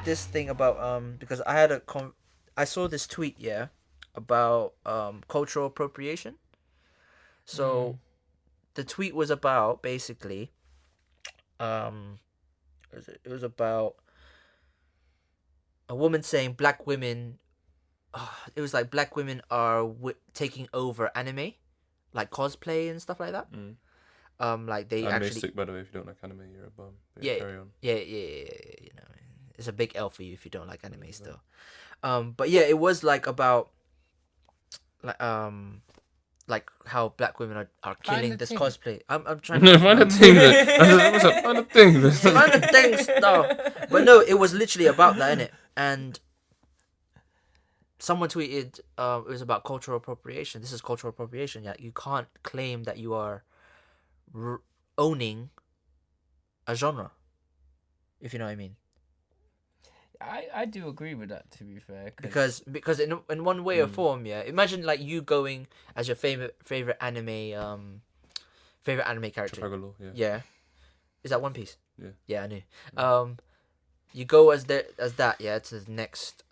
this thing about because I had I saw this tweet about cultural appropriation. So the tweet was about basically it was about a woman saying black women. It was like black women are taking over anime, like cosplay and stuff like that. Like they Anime's actually. sick, by the way. If you don't like anime, you're a bum. But Yeah, carry on. yeah. You know, it's a big L for you if you don't like anime still. But yeah, it was like about like how black women are killing this cosplay. I'm trying to find a thing. Find a thing. Find a thing stuff. But no, it was literally about that, innit? And someone tweeted it was about cultural appropriation. This is cultural appropriation. Yeah, you can't claim that you are owning a genre, if you know what I mean. I do agree with that, to be fair. Because in one way or form, yeah. Imagine like you going as your favorite anime character. Trafalgar, yeah. Yeah. Is that One Piece? Yeah. Yeah, I knew. You go as that, yeah, to the next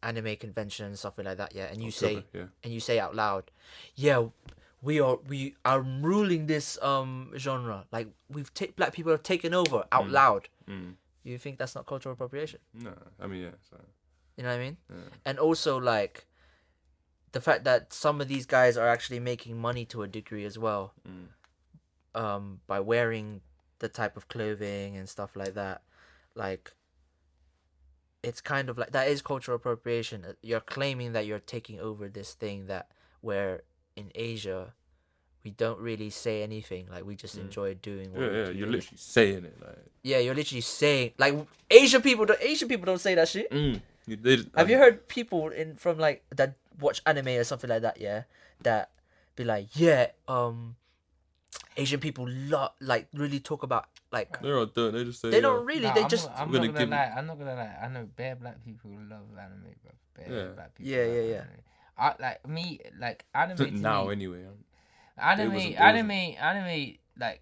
anime convention and something like that, yeah, and you say out loud, yeah, we are ruling this genre. Like black people have taken over out loud. You think that's not cultural appropriation? No, I mean, yeah. So. You know what I mean? Yeah. And also, like, the fact that some of these guys are actually making money to a degree as well, by wearing the type of clothing and stuff like that. Like, it's kind of like, that is cultural appropriation. You're claiming that you're taking over this thing where in Asia, we don't really say anything. Like, we just enjoy doing what we do. You're literally saying it. Like. Yeah, you're literally saying, like, Asian people don't say that shit. Have you heard people from like that watch anime or something like that? Yeah, that be like, yeah, Asian people like really talk about like. They don't. They just say. They don't really. They just. I'm not gonna lie. I'm not gonna lie. I know bare black people who love anime, bro. Bare black people. Yeah. I like me like anime. Now anyway. Anime. Like,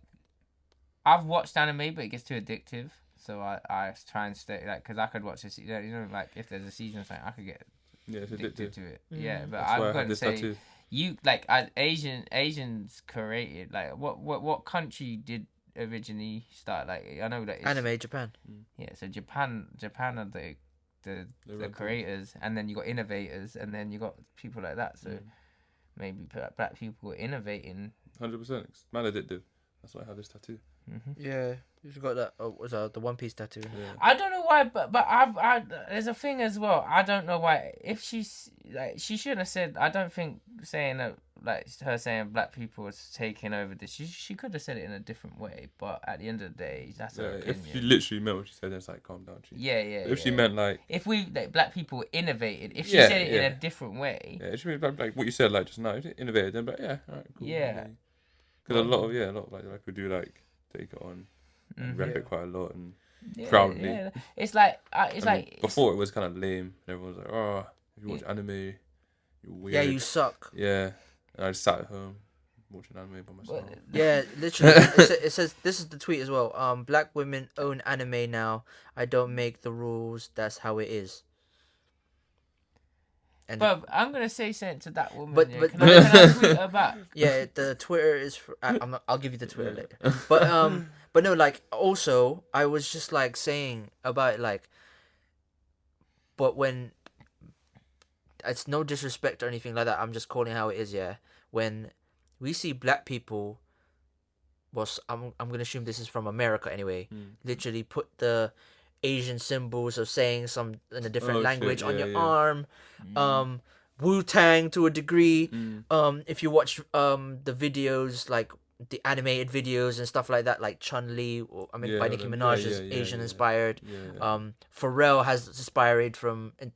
I've watched anime, but it gets too addictive. So I try and stay like, because I could watch this. You know, like if there's a season or something, I could get addicted to it. Yeah, but I've got to say, tattoo. You like Asians created like what country did originally start? Like I know that it's, anime Japan. Yeah, so Japan are the creators, and then you got innovators, and then you got people like that. So maybe black people were innovating. 100%. Man addictive. That's why I have this tattoo. Yeah, you've got that. Was the One Piece tattoo? Yeah. I don't know why, but I there's a thing as well. I don't know why. If she's like, she shouldn't have said. I don't think saying that, like her saying black people was taking over this. She could have said it in a different way. But at the end of the day, that's her opinion. If she literally meant what she said, then it's like calm down. Yeah. If she meant like, if we like black people innovated, if she said it in a different way. Yeah, if she meant like what you said, like just now, if innovated, then but yeah, alright, cool. Yeah. Because a lot of like we do like take it on and rep it quite a lot and proudly. Yeah. It's like before it was kind of lame. And everyone was like, "Oh, if you watch anime, you're weird." Yeah, you suck. Yeah, and I just sat at home watching anime by myself. Yeah, literally. It says this is the tweet as well. Black women own anime now. I don't make the rules. That's how it is. And but I'm gonna say something to that woman. But can I tweet her back? Yeah, the Twitter is. I'll give you the Twitter later. But no, like also I was just like saying about like. But when. It's no disrespect or anything like that. I'm just calling how it is. Yeah, when we see black people. Well, I'm gonna assume this is from America anyway. Literally put the Asian symbols of saying some in a different language on your arm. Wu-Tang to a degree. If you watch the videos, like the animated videos and stuff like that, like Chun-Li, by Nicki Minaj is Asian inspired. Pharrell has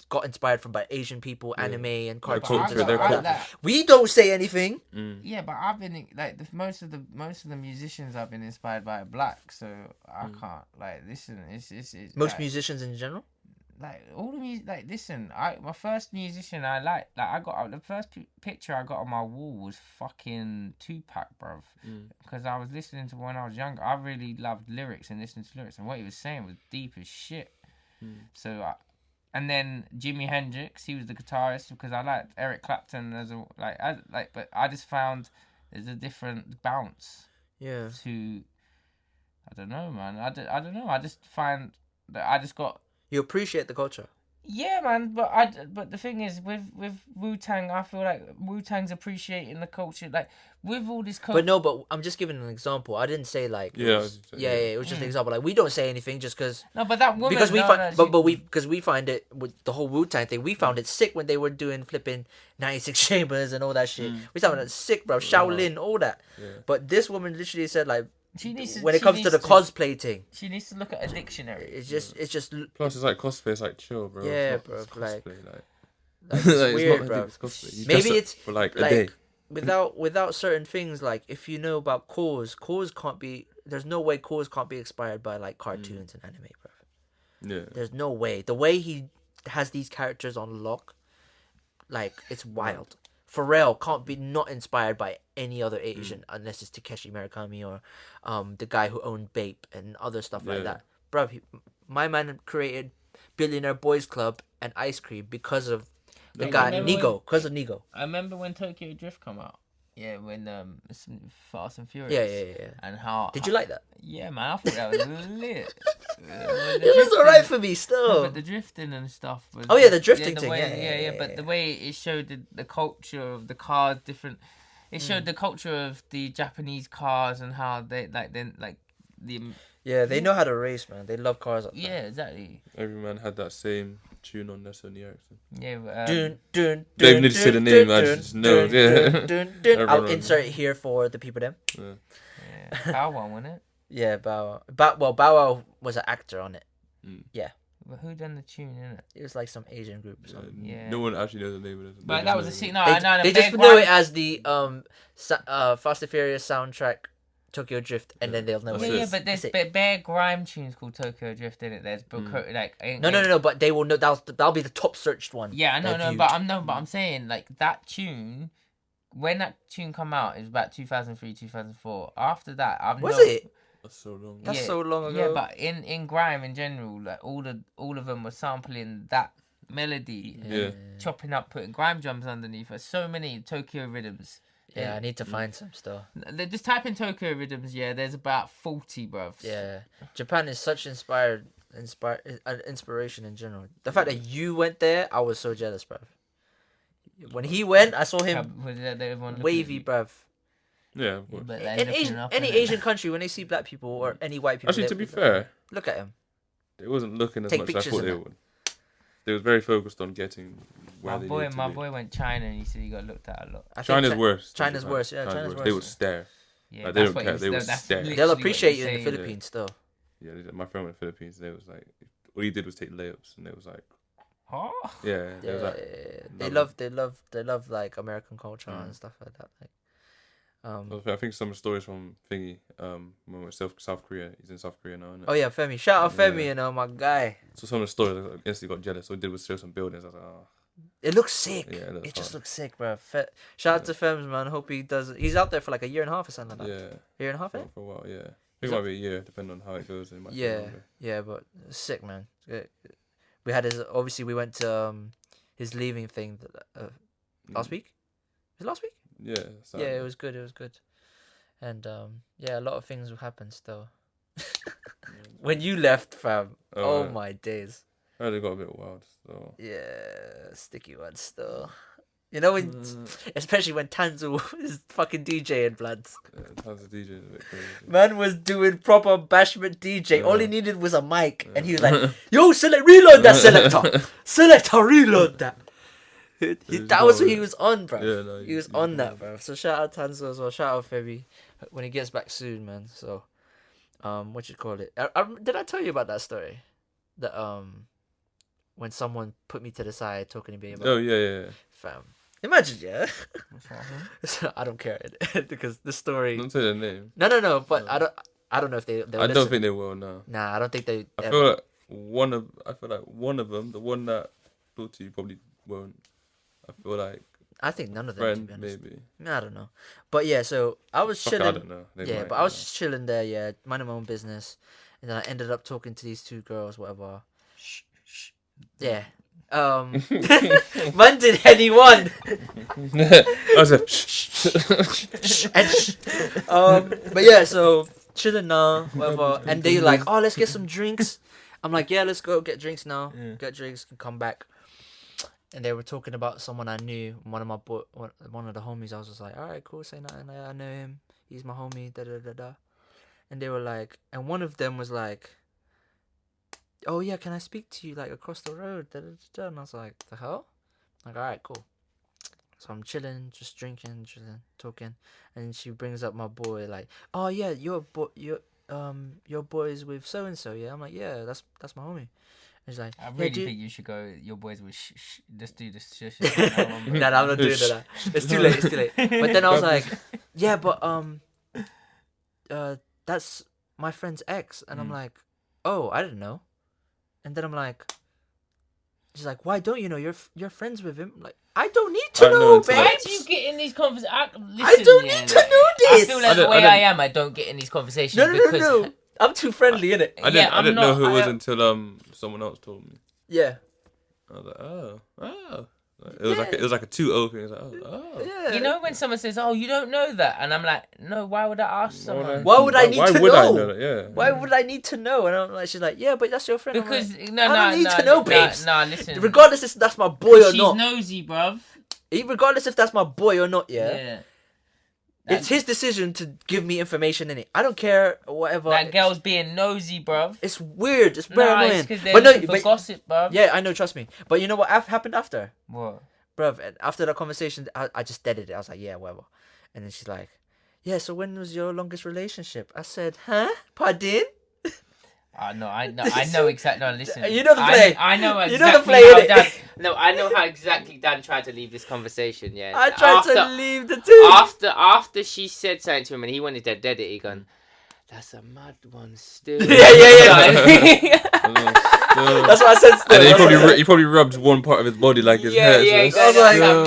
got inspired from by Asian people, anime and cartoons and stuff like that. We don't say anything. Yeah, but I've been like most of the musicians I've been inspired by are black, so I can't like listen. It's most like, musicians in general. Like all the music, like listen. My first musician I liked, like I got the first picture I got on my wall was fucking Tupac, bruv. Because I was listening to when I was younger. I really loved lyrics and listening to lyrics, and what he was saying was deep as shit. So, and then Jimi Hendrix, he was the guitarist because I liked Eric Clapton as a but I just found there's a different bounce. Yeah. To, I don't know, man. I don't know. I just find that I just got. You appreciate the culture. Yeah, man, but the thing is, with Wu-Tang, I feel like Wu-Tang's appreciating the culture, like, with all this culture. But I'm just giving an example. I didn't say, like... Yeah, it was just an example. Like, we don't say anything just because... No, but that woman... Because we find it, with the whole Wu-Tang thing, we found it sick when they were doing flipping 96 Chambers and all that shit. We found it sick, bro. Shaolin, all that. Yeah. But this woman literally said, like... when it comes to the cosplay thing, she needs to look at a dictionary. It's just. Plus, it's like cosplay. It's like chill, bro. Yeah, bro. Like it's weird, bro. Maybe it's for like a day. Without certain things, like if you know about cause can't be. There's no way cause can't be inspired by like cartoons and anime, bro. Yeah. There's no way. The way he has these characters on lock, like it's wild. Pharrell can't be not inspired by any other Asian unless it's Takeshi Murakami or the guy who owned Bape and other stuff like that. Bro, my man created Billionaire Boys Club and Ice Cream because of the guy Nigo. Because of Nigo. I remember when Tokyo Drift come out. Yeah, when Fast and Furious. Yeah. And how... Did you like that? Yeah, man, I thought that was lit. It was alright for me still. No, but the drifting and stuff was... Oh yeah, the drifting thing. But the way it showed the culture of the cars different... It showed the culture of the Japanese cars and how they Yeah, they know how to race, man. They love cars up there. Yeah, exactly. Every man had that same tune on their Sony Ericsson. Yeah, don't even need to say the name, I just know. I'll insert it here for the people then. Yeah. Bow Wow, wasn't it? Yeah, Bow Wow was an actor on it. Yeah. But who done the tune, innit? It was like some Asian group or something. Yeah. No one actually knows the name of it. But that was a scene. No, they just know it as the Fast and Furious soundtrack, Tokyo Drift, and then they'll know it. Yeah, but there's bare grime tunes called Tokyo Drift in it. There's No, but they will know that'll be the top searched one. Yeah, I know, but I'm saying like that tune, when that tune come out, it was about 2003, 2004. After that, it? That's so long. That's so long ago. Yeah, but in grime in general, like all of them were sampling that melody, chopping up, putting grime drums underneath. There's so many Tokyo rhythms. Yeah, I need to find some still. Just type in Tokyo rhythms. Yeah, there's about 40, bruv. Yeah, Japan is such inspiration in general. The fact that you went there, I was so jealous, bruv. When he went, I saw him wavy, bruv. Yeah, but any Asian country, when they see black people or any white people, actually, to be fair, look at him. They wasn't looking as much as I thought they would. They was very focused on getting where my boy went China and he said he got looked at a lot. China's worse. China's worse. Yeah, China's worse. They would stare. Yeah, like, they don't care. They would stare. They'll appreciate you in the Philippines still. Yeah, my friend went to the Philippines. They was like, all he did was take layups, and they was like, huh? Yeah. They love like American culture and stuff like that. Like, I think some stories from Thingy, when we were South Korea. He's in South Korea now, isn't it? Oh yeah, Femi. Shout out Femi, my guy. So some of the stories, I guess he got jealous. All he did was show some buildings. I was like, oh. It looks sick. Yeah, it just looks sick, bro. Shout out to Fems, man. Hope he does. He's out there for like a year and a half or something like that. Yeah. Year and a half, for a while, yeah. It might be a year, depending on how it goes. Yeah, but sick, man. We had obviously we went to his leaving thing last week. Was it last week? Yeah. Yeah, it was good. And a lot of things will happen still. When you left, fam, my days. I heard it got a bit wild. So. Yeah, sticky one still. You know, especially when Tanzu is fucking DJing, blood. Yeah, Tanzu DJing a bit crazy. Man was doing proper bashment DJ. All he needed was a mic, and he was like, "Yo, reload that selector, reload that." That was what he was on, bro. Yeah, no, he was on that, bro. So shout out Tanzu as well. Shout out Feby when he gets back soon, man. So, what you call it? Did I tell you about that story? That when someone put me to the side talking to me about. Oh yeah. Fam, imagine, yeah. So, I don't care because the story. Don't say their name. No. But no. I don't know if they. I don't think they will. No. Nah, I don't think they. I feel like one of them, the one that talked to you, probably won't. I feel like. I think none of them. Friend, maybe. I don't know, but yeah. So I was chilling. I don't know. But I was just chilling there. Yeah, minding my own business, and then I ended up talking to these two girls, whatever. Yeah. Man did anyone. I was like, but yeah, so chilling now, whatever. And they like, oh, let's get some drinks. I'm like, yeah, let's go get drinks now. Yeah. Get drinks and come back. And they were talking about someone I knew, one of the homies. I was just like, all right, cool, say nothing. I know him. He's my homie. Da da da da. And they were like, and one of them was like, oh yeah, can I speak to you like across the road? Da, da, da, da. And I was like, the hell? Like, all right, cool. So I'm chilling, just drinking, chilling, talking, and she brings up my boy like, oh yeah, your boy's with so and so. Yeah, I'm like, yeah, that's my homie. And she's like, I really think you should go. Your boys with Let's do this. No, I'm not doing that. It's too late. It's too late. But then I was like, yeah, but that's my friend's ex, and I'm like, oh, I didn't know. And then I'm like, she's like, why don't you know? You're friends with him. I'm like, I don't need to know, babe. Why do you get in these conversations? I don't need to know this. I feel like the way I am, I don't get in these conversations. No. I'm too friendly, innit? I didn't know who it was until someone else told me. Yeah. I was like, oh. It was like a 2-0 thing. It was like, oh. Yeah. You know when someone says, "Oh, you don't know that," and I'm like, "No, why would I ask someone? Why would I need to know? Why would I know that? Yeah. Why would I need to know?" And I'm like, she's like, "Yeah, but that's your friend." Because I don't need to know, babes. Nah, listen. Regardless if that's my boy or not. She's nosy, bruv. Regardless if that's my boy or not, yeah. It's his decision to give me information in it. I don't care, whatever. That girl's being nosy, bruv. It's weird. It's very annoying. It's because they're looking for gossip, bruv. Yeah, I know. Trust me. But you know what happened after? What? Bruv, after that conversation, I just deaded it. I was like, yeah, whatever. And then she's like, yeah, so when was your longest relationship? I said, huh? Pardon? No, I know exactly. No, listen. You know the play. I know exactly. You know the play, Dan, no, I know how exactly Dan tried to leave this conversation. Yeah, I tried to leave the two. After she said something to him and he wanted to dead it, he gone, "That's a mad one, still." Yeah. That's what I said. Still. And then he probably rubbed one part of his body like his head. Yeah. So I was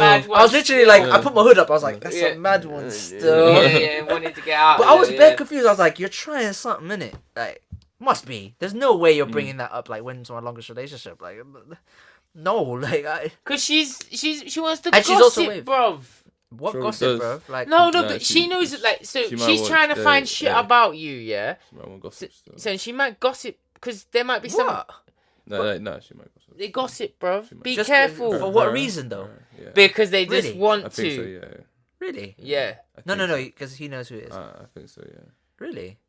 like, I was literally like, I put my hood up. I was like, that's a mad one still. Yeah, wanted to get out. But I was bare confused. I was like, you're trying something, innit? Like, must be. There's no way you're bringing that up. Like, when's my longest relationship? Like, no, like because she wants to and gossip, she's also bruv. What gossip, bro? Like no, but she knows it. Like, so she's trying to find shit about you, yeah. She might want gossip. So she might gossip because there might be some. No, she might gossip. They gossip, bruv. Be just careful. For what reason, though? Yeah. Because they just Really? want I to. think so, yeah. Really? Yeah. No, because he knows who it is. I think so, yeah. Really?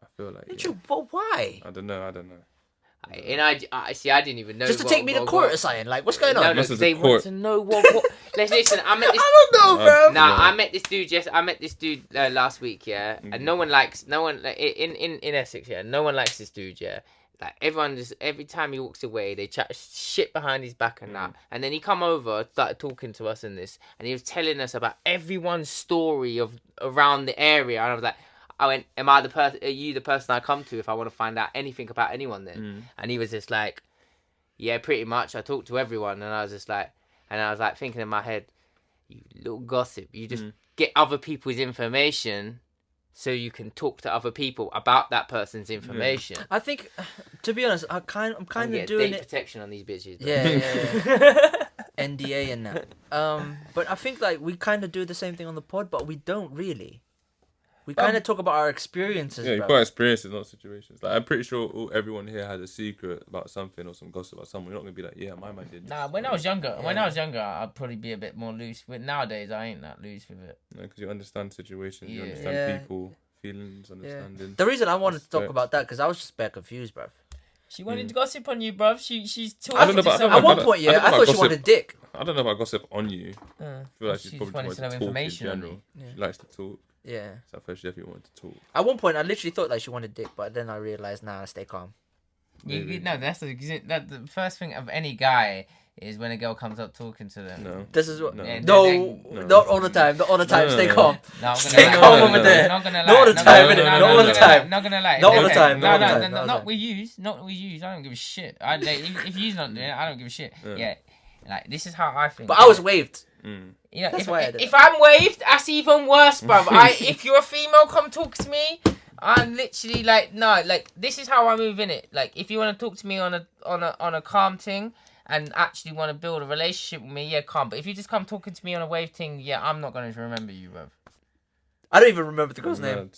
I feel like. But why? I don't know. And I see. I didn't even know. Just to take me to court or something? Like, what's going on? No, they want to know what. Listen, I met this. I don't know, bro. Nah, I met this dude. Last week, yeah, and no one like, in Essex, yeah. No one likes this dude, yeah. Like everyone just every time he walks away, they chat shit behind his back and that. And then he come over, started talking to us in this, and he was telling us about everyone's story of around the area. And I was like, are you the person I come to if I want to find out anything about anyone then? And he was just like, yeah, pretty much. I talk to everyone, and I was just like, thinking in my head, you little gossip, you just get other people's information so you can talk to other people about that person's information. I think, to be honest, I'm kind of doing data it. Protection on these bitches. Bro. Yeah. NDA and that. But I think like we kind of do the same thing on the pod, but we don't really. We kind of talk about our experiences. Yeah, you've got experiences, not situations. Like I'm pretty sure everyone here has a secret about something or some gossip about someone. You're not gonna be like, yeah, my man did. Nah, when I was younger, I'd probably be a bit more loose. But nowadays, I ain't that loose with it. No, because you understand situations, you understand people, feelings, understanding. Yeah. The reason I wanted to talk about that because I was just bare confused, bruv. She wanted to gossip on you, bruv. She's talking. I don't know about at one point, I thought she wanted dick. I don't know about gossip on you. I feel like she's probably wanted to know information in general. She likes to talk. Yeah. So at first she definitely wanted to talk. At one point, I literally thought like she wanted dick, but then I realized, nah, stay calm. No, that's the first thing of any guy is when a girl comes up talking to them. No. This is what. No. Not all the time. Not all the time. Stay calm. Stay calm over there. Not gonna lie. Not all the time. Not all the time. Not gonna lie. Not all the time. No. Not with yous. Not with yous. I don't give a shit. If you's not doing it, I don't give a shit. Yeah. Like this is how I think. But I was waved. You know, that's why I did if I'm waved, that's even worse, bruv. If you're a female, come talk to me. I'm literally like, no, like this is how I move in it. Like, if you want to talk to me on a calm thing and actually want to build a relationship with me, yeah, calm. But if you just come talking to me on a wave thing, yeah, I'm not going to remember you, bro. I don't even remember the girl's name.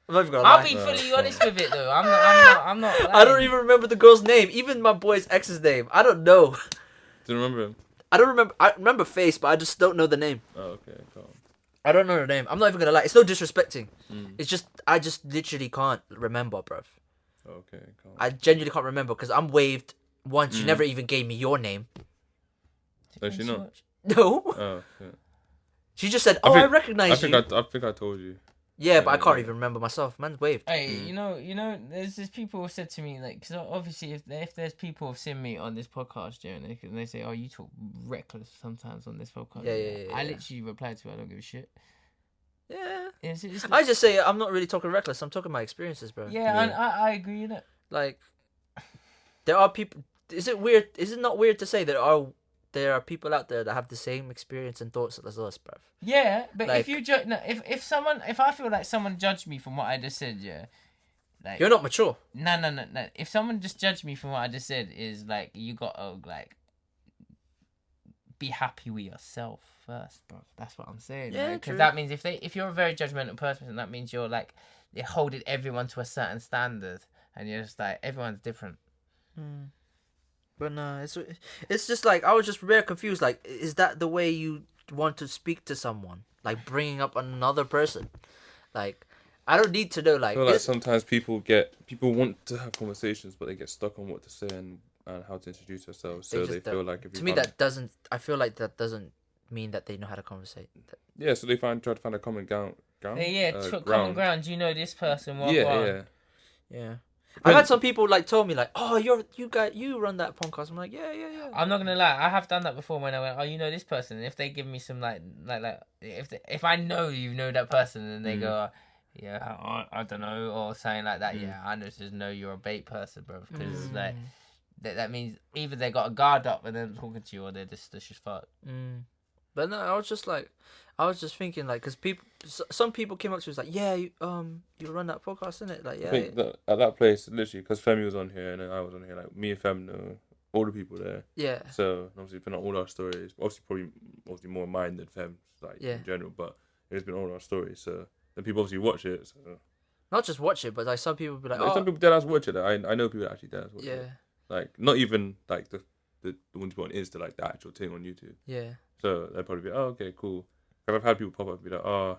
I'm not even gonna lie. I'll be fully honest with it though. I'm not. Lying. I don't even remember the girl's name. Even my boy's ex's name. I don't know. Do you remember him? I don't remember. I remember face, but I just don't know the name. Oh, okay, calm. I don't know the name. I'm not even gonna lie. It's no disrespecting. It's just I just literally can't remember, bruv. Okay, calm. I genuinely can't remember because I'm waved once. You never even gave me your name. No, she not. No. Oh, yeah. She just said, "Oh, I recognize you." I think I told you. Yeah, but I can't even remember myself. Man's waved. Hey, you know, there's people who said to me, like, because obviously if there's people who've seen me on this podcast, yeah, and they say, oh, you talk reckless sometimes on this podcast. Yeah. I literally reply to it, I don't give a shit. Yeah. It's like, I just say I'm not really talking reckless. I'm talking my experiences, bro. Yeah, and I agree with it. Like, there are people. Is it weird? Is it not weird to say there are people out there that have the same experience and thoughts as us, bruv? Yeah, but like, if you if I feel like someone judged me from what I just said, yeah, like you're not mature. No. If someone just judged me from what I just said, is like you gotta like be happy with yourself first, bro. That's what I'm saying. Yeah, because that means if you're a very judgmental person, that means you're like you're holding everyone to a certain standard, and you're just like everyone's different. But no, it's just like I was just very confused. Like, is that the way you want to speak to someone? Like bringing up another person? Like, I don't need to know. Like, I feel like sometimes people want to have conversations, but they get stuck on what to say and how to introduce themselves. So they feel like if you I feel like that doesn't mean that they know how to conversate. Yeah, so they try to find a common ground. Common ground. You know this person. Yeah. I've had some people like told me like, oh, you run that podcast. I'm like, yeah. I'm not gonna lie, I have done that before when I went, oh, you know this person, and if they give me some like if I know you know that person, and they go, yeah, I don't know, or something like that, yeah, I just know you're a bait person, bro, because like that means either they got a guard up and then talking to you, or they're just fucked. But no, I was just thinking like, because some people came up to us like, yeah, you run that podcast, innit? Like, yeah. I think that at that place, literally, because Femi was on here and then I was on here, like me and Fem know all the people there. Yeah. So obviously, it's been on all our stories. Obviously, more mine than Fem's, like in general. But it's been all our stories. So then people obviously watch it. So not just watch it, but like some people be like, some people dead ass watch it. I know people that actually dead ass watch it. Yeah. Like not even like the ones put on Insta, like the actual thing on YouTube. Yeah. So they'll probably be, oh, okay, cool. Because I've had people pop up and be like, oh,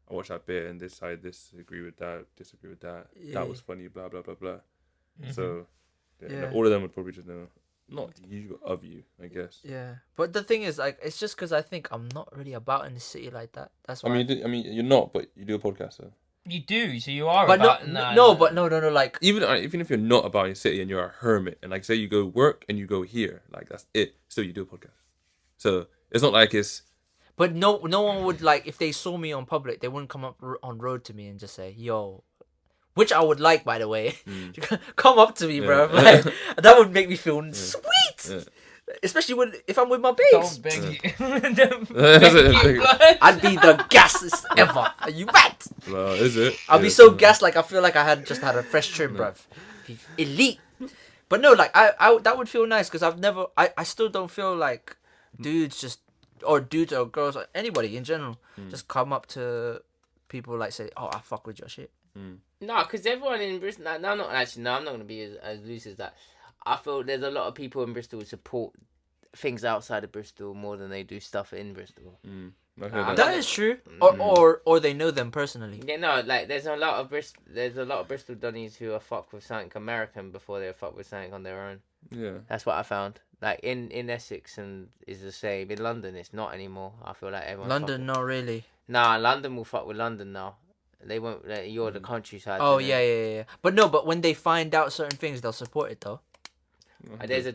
I watched that bit and this side disagree with that, disagree with that. Yeah. That was funny, blah, blah, blah, blah. Mm-hmm. So all of them would probably just know, not you, of you, I guess. Yeah. But the thing is, like, it's just because I think I'm not really about in the city like that. That's why. I mean, you're not, but you do a podcast, so. You do, so you are but about... No, like... Even if you're not about in the city and you're a hermit, and like, say you go work and you go here, like, that's it. Still, you do a podcast. So, it's not like it's... But no one would, like, if they saw me on public, they wouldn't come up on road to me and just say, yo... Which I would like, by the way. Come up to me, bro. Like, that would make me feel sweet! Yeah. Especially if I'm with my babes. Don't beg you. I'd be the gassest ever. Are you mad? Well, is it? I'll be so gassed, like I feel like I just had a fresh trim, bruv. Elite. But no, like I that would feel nice because I still don't feel like dudes or girls or anybody in general just come up to people like say, oh, I fuck with your shit. No, because everyone in Bristol. I'm not going to be as loose as that. I feel there's a lot of people in Bristol who support things outside of Bristol more than they do stuff in Bristol. That is true. Or they know them personally. Yeah, no, like there's a lot of Bristol Donnies who are fucked with something American before they're fucked with something on their own. Yeah, that's what I found. Like in Essex and is the same. In London, it's not anymore. I feel like everyone. London, not really. Nah, London will fuck with London now. They won't. Like, you're the countryside. Oh yeah. But when they find out certain things, they'll support it though. There's a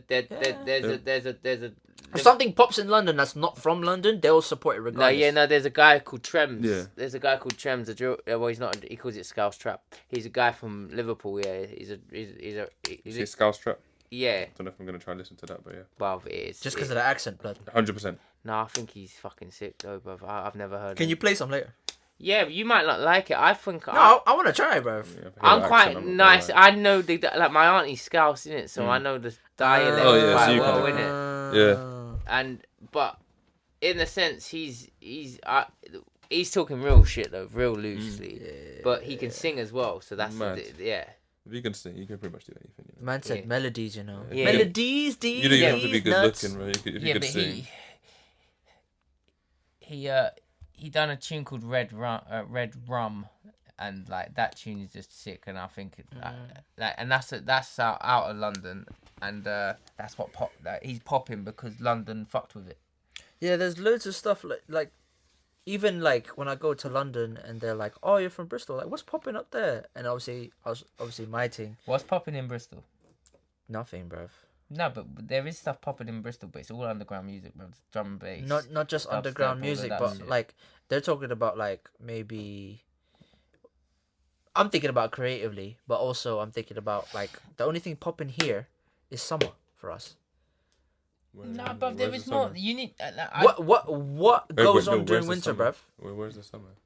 if something pops in London that's not from London, they'll support it regardless. There's a guy called Trems. Yeah. There's a guy called Trems. Well, he's not. He calls it Scouse Trap. He's a guy from Liverpool. Yeah. He's a Scouse Trap. Yeah. I don't know if I'm gonna try and listen to that, but yeah. Well, it is. Just because of the accent, blood. 100%. No, I think he's fucking sick though, bruv. I've never heard. Can you play some later? Yeah, but you might not like it. I think I want to try, bro. Yeah, I'm quite nice. I know like my auntie's Scouse, in it, so I know the dialect quite well, innit? But in a sense, he's talking real shit though, real loosely. But he can sing as well, so that's If you can sing, you can pretty much do anything. You know? Man said melodies, you know. Yeah. Melodies, you don't even have to be good looking, bro. If you could sing. He done a tune called Red Rum, and like that tune is just sick. And I think and that's out of London, and that's what he's popping because London fucked with it. Yeah, there's loads of stuff like even like when I go to London and they're like, "Oh, you're from Bristol. Like, what's popping up there?" And obviously my thing. What's popping in Bristol? Nothing, bruv. No, but there is stuff popping in Bristol, but it's all underground music, bro. It's drum and bass. Not just underground music, but like they're talking about like maybe. I'm thinking about creatively, but also I'm thinking about like the only thing popping here is summer for us. No, but there is more. You need. What goes on during winter, bruv? Where's the summer?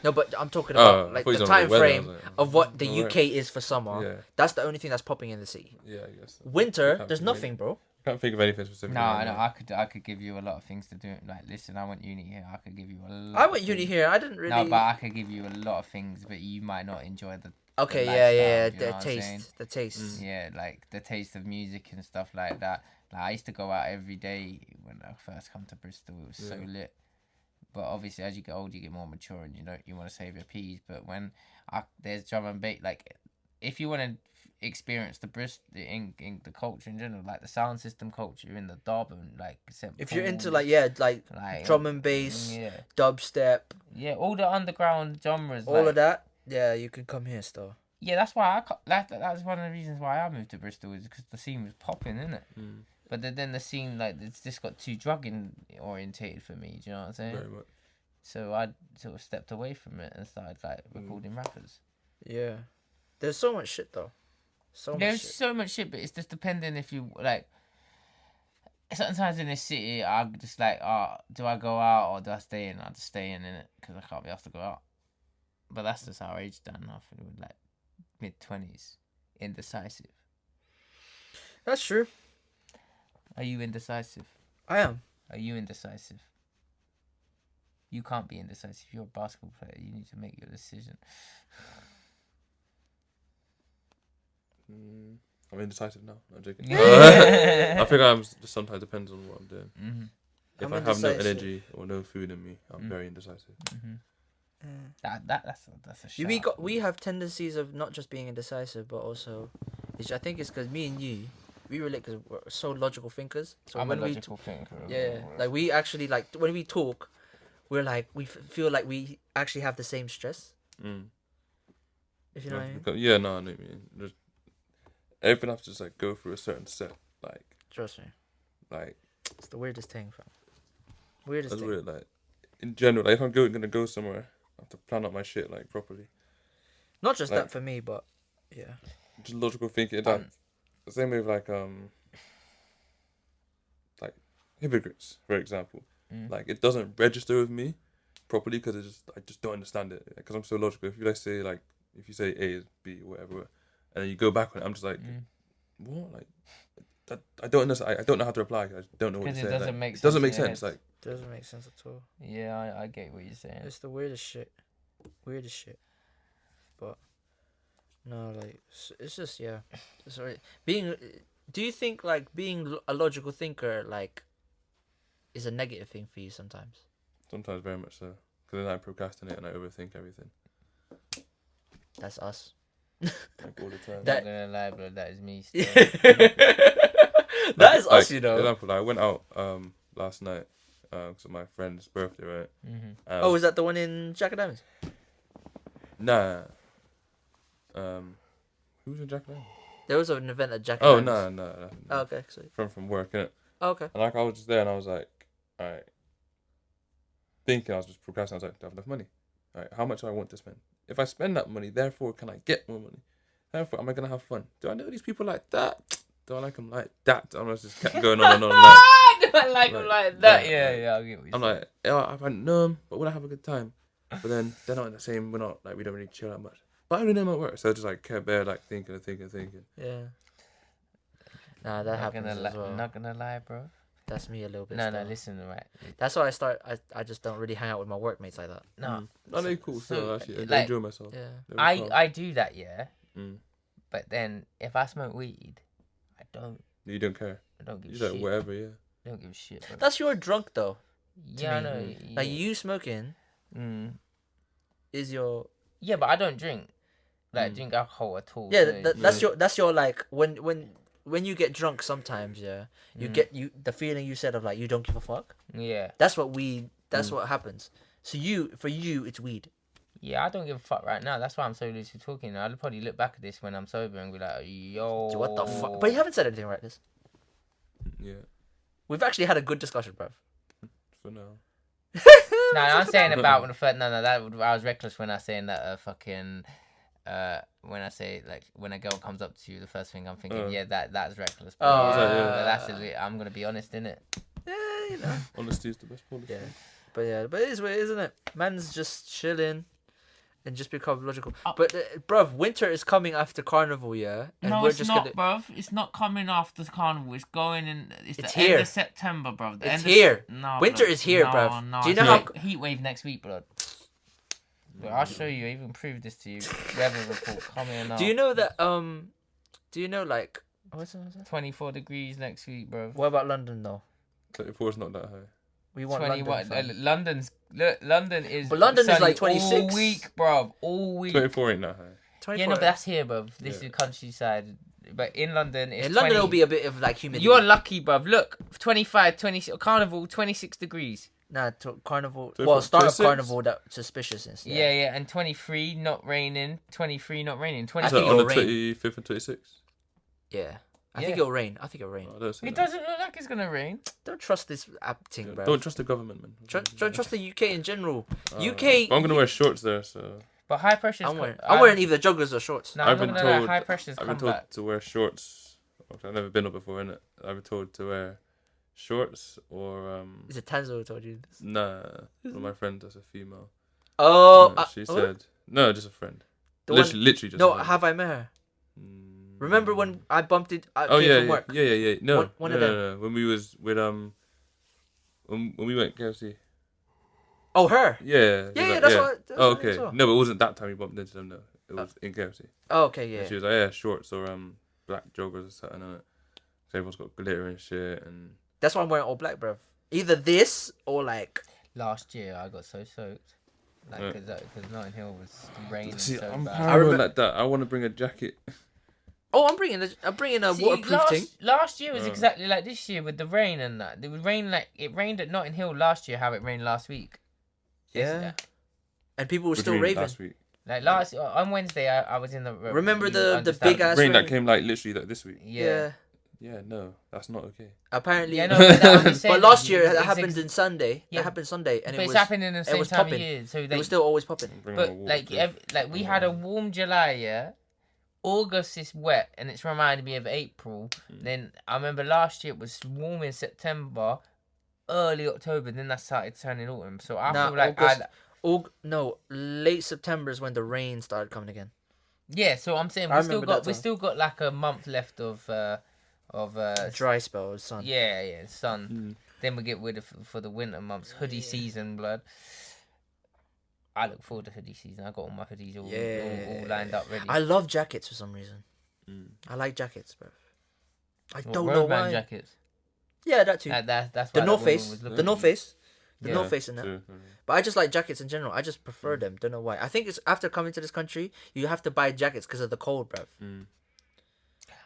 No, but I'm talking about like the time frame of what the UK is for summer. Yeah. That's the only thing that's popping in the city. Yeah, I guess. Winter, there's nothing, bro. I can't think of anything specific. No, I could give you a lot of things to do. Like, listen, I went uni here. I could give you a lot. I went uni here. I didn't really. No, but I could give you a lot of things, but you might not enjoy the. Okay, the taste. Yeah, like the taste of music and stuff like that. Like I used to go out every day when I first come to Bristol. It was so lit. But obviously, as you get older, you get more mature, and you want to save your peas. But when there's drum and bass, like if you want to experience the Bristol in the culture in general, like the sound system culture in the dub and like if you're into like drum and bass, dubstep, all the underground genres, all of that, you can come here still. Yeah, that's why that's one of the reasons why I moved to Bristol is because the scene was popping, isn't it? But then the scene, like, it's just got too drugging orientated for me. Do you know what I'm saying? Very much. So I sort of stepped away from it and started like recording rappers. Yeah, there's so much shit though. So much shit, but it's just depending if you like. Sometimes in the city, I'm just like, do I go out or do I stay in? I just stay in it because I can't be asked to go out. But that's just how I aged down now. For like mid-20s, indecisive. That's true. Are you indecisive? I am. Are you indecisive? You can't be indecisive. You're a basketball player. You need to make your decision. I'm indecisive now. I'm joking. I think I'm just sometimes depends on what I'm doing. Mm-hmm. If I have no energy or no food in me, I'm very indecisive. Mm-hmm. That's a shout. We have tendencies of not just being indecisive, but also, I think it's because me and you, we relate because we're so logical thinkers. So I'm a logical thinker. Yeah, like we actually like when we talk, we're like we feel like we actually have the same stress. If you know what I mean. Yeah, no, I know what you mean. Just, everything has to just like go through a certain step, like. Trust me. Like. It's the weirdest thing, fam. Weirdest thing. Weird, like in general. Like, if I'm gonna go somewhere, I have to plan out my shit like properly. Not just that for me, but yeah. Just logical thinking. Like, the same way with like hypocrites, for example. Like it doesn't register with me properly because I just don't understand it because I'm so logical. If you say A is B or whatever, and then you go back on it, I'm just like, what? Like, I don't understand. I don't know how to reply. I don't know what to say. It doesn't make sense. It doesn't make sense. Like, doesn't make sense at all. Yeah, I get what you're saying. It's the weirdest shit. But no, like it's just Sorry, do you think like being a logical thinker like is a negative thing for you sometimes? Sometimes, very much so. Because then I procrastinate and I overthink everything. That's us. Like all the time. I'm not gonna lie, bro. That is me. Still. That is us, you know. For example, I went out last night because of my friend's birthday, right? Mm-hmm. Was that the one in Jack and Diamonds? Nah. Who was in Jack and Diamonds? There was an event at Jack and Diamonds. No. Oh, okay, sorry. From work, innit? Oh, okay. And like I was just there and I was like, alright. Thinking I was just procrastinating. I was like, do I have enough money? Alright, how much do I want to spend? If I spend that money, therefore, can I get more money? Therefore, am I going to have fun? Do I know these people like that? Do I like them like that? I'm just kept going on and on. Like, do I like them like that? Yeah, I'll get what you're saying. I'm like, I know them, but will I have a good time? But then they're not in the same. We're not like we don't really chill that much. But I don't know how it works. So I just like kept there, like thinking. Yeah. Nah, that happens as well. Not gonna lie, bro. That's me a little bit. No, listen, right. That's why I just don't really hang out with my workmates like that. No. Oh, they're cool. So actually, like, I enjoy myself. Yeah. I do that, yeah. Mm. But then if I smoke weed, I don't. You don't care. I don't give a You're shit. like whatever, yeah. I don't give a shit, bro. That's your drunk though. Yeah, I know. Yeah. Yeah. Like you smoking is your. Yeah, but I don't drink. Like drink alcohol at all. Yeah, so that's your like when you get drunk sometimes, yeah, you get the feeling you said of like you don't give a fuck. Yeah. That's what what happens. So for you it's weed. Yeah, I don't give a fuck right now. That's why I'm so lucid talking. I'll probably look back at this when I'm sober and be like, yo. What the fuck? But you haven't said anything right this. Yeah. We've actually had a good discussion, bruv. For now. No, I'm saying about when the first. No, I was reckless when I saying that fucking. When I say like when a girl comes up to you, the first thing I'm thinking, that's reckless. But, but that's I'm gonna be honest, innit? Yeah, you know. Honesty is the best policy. Yeah, but it is weird, isn't it? Man's just chilling and just become logical. But bruv, winter is coming after carnival, yeah. And no, we're it's just not, bruv. It's not coming after carnival. It's going in. It's the here. end of September, bruv. It's here. No, winter is here, bruv. Do you know how heat wave next week, blood? I'll show you. I even prove this to you. Weather report coming up. Do you know that? Do you know like what's that? 24 degrees next week, bro. What about London though? 34 is not that high. We want 21. London. London is. But London is like 26 all week, bro. All week. 24 ain't that high. 24. Yeah, no, but that's here, bro. This is countryside. But in London, it's. In London, it'll be a bit of like humidity. You're lucky, bruv. Look, 25, 26, carnival, 26 degrees. Nah, carnival. 24, Well, start 26? of carnival, that suspiciousness. Yeah, and 23 not raining. 23 not raining. 24. So on the 25th and 26th? Yeah. I think it'll rain. Oh, It doesn't look like it's gonna rain. Don't trust this app thing, bro. Don't trust the government, man. Don't trust the UK in general. UK. I'm gonna wear shorts there, so. But high pressure's I'm wearing either joggers or shorts. No, I've been told. High pressure's I've been told to wear shorts. I've never been up before, innit? I've been told to wear shorts or Is it Tanzo who told you this? Nah, one of my friends that's a female. Oh, she said no, just a friend. The literally just. No, have I met her? Remember when I bumped it? From work? Yeah. No, one of them. No. When we was with when we went KFC. Oh, her. Yeah. That's what. Oh, okay. No, but it wasn't that time we bumped into them. No, it was in KFC. Oh, okay, yeah. And she was like, shorts or black joggers or something on it. So everyone's got glitter and shit and. That's why I'm wearing all black, bruv. Either this or like. Last year I got so soaked, like because Notting Hill was raining so I'm bad. paranoid like that. I want to bring a jacket. Oh, I'm bringing a waterproof thing. Last year was exactly like this year with the rain and that. It would rain like it rained at Notting Hill last year. How it rained last week. Yeah. And people were still raving. Last week. Like on Wednesday, I was in the. Remember the big ass rain that came like literally like this week. Yeah. Yeah, no, that's not okay. Apparently, yeah, no, but last year it happened in Sunday. Yeah. It happened Sunday, and it's happening in the same time of year. So it was still always popping. But like we had a warm July, yeah. August is wet, and it's reminded me of April. Then I remember last year it was warm in September, early October. Then that started turning autumn. So I feel like late September is when the rain started coming again. Yeah, so I'm saying we still got like a month left of dry spell, sun. Yeah, sun. Then we get rid of for the winter months, hoodie season, blood. I look forward to hoodie season. I got all my hoodies all lined up ready. I love jackets for some reason. I like jackets, bro. I don't know why. Jackets. Yeah, that too. That's the North Face. The North Face. The Yeah, North Face in that. true. But I just like jackets in general. I just prefer them. Don't know why. I think it's after coming to this country, you have to buy jackets because of the cold, bruv. When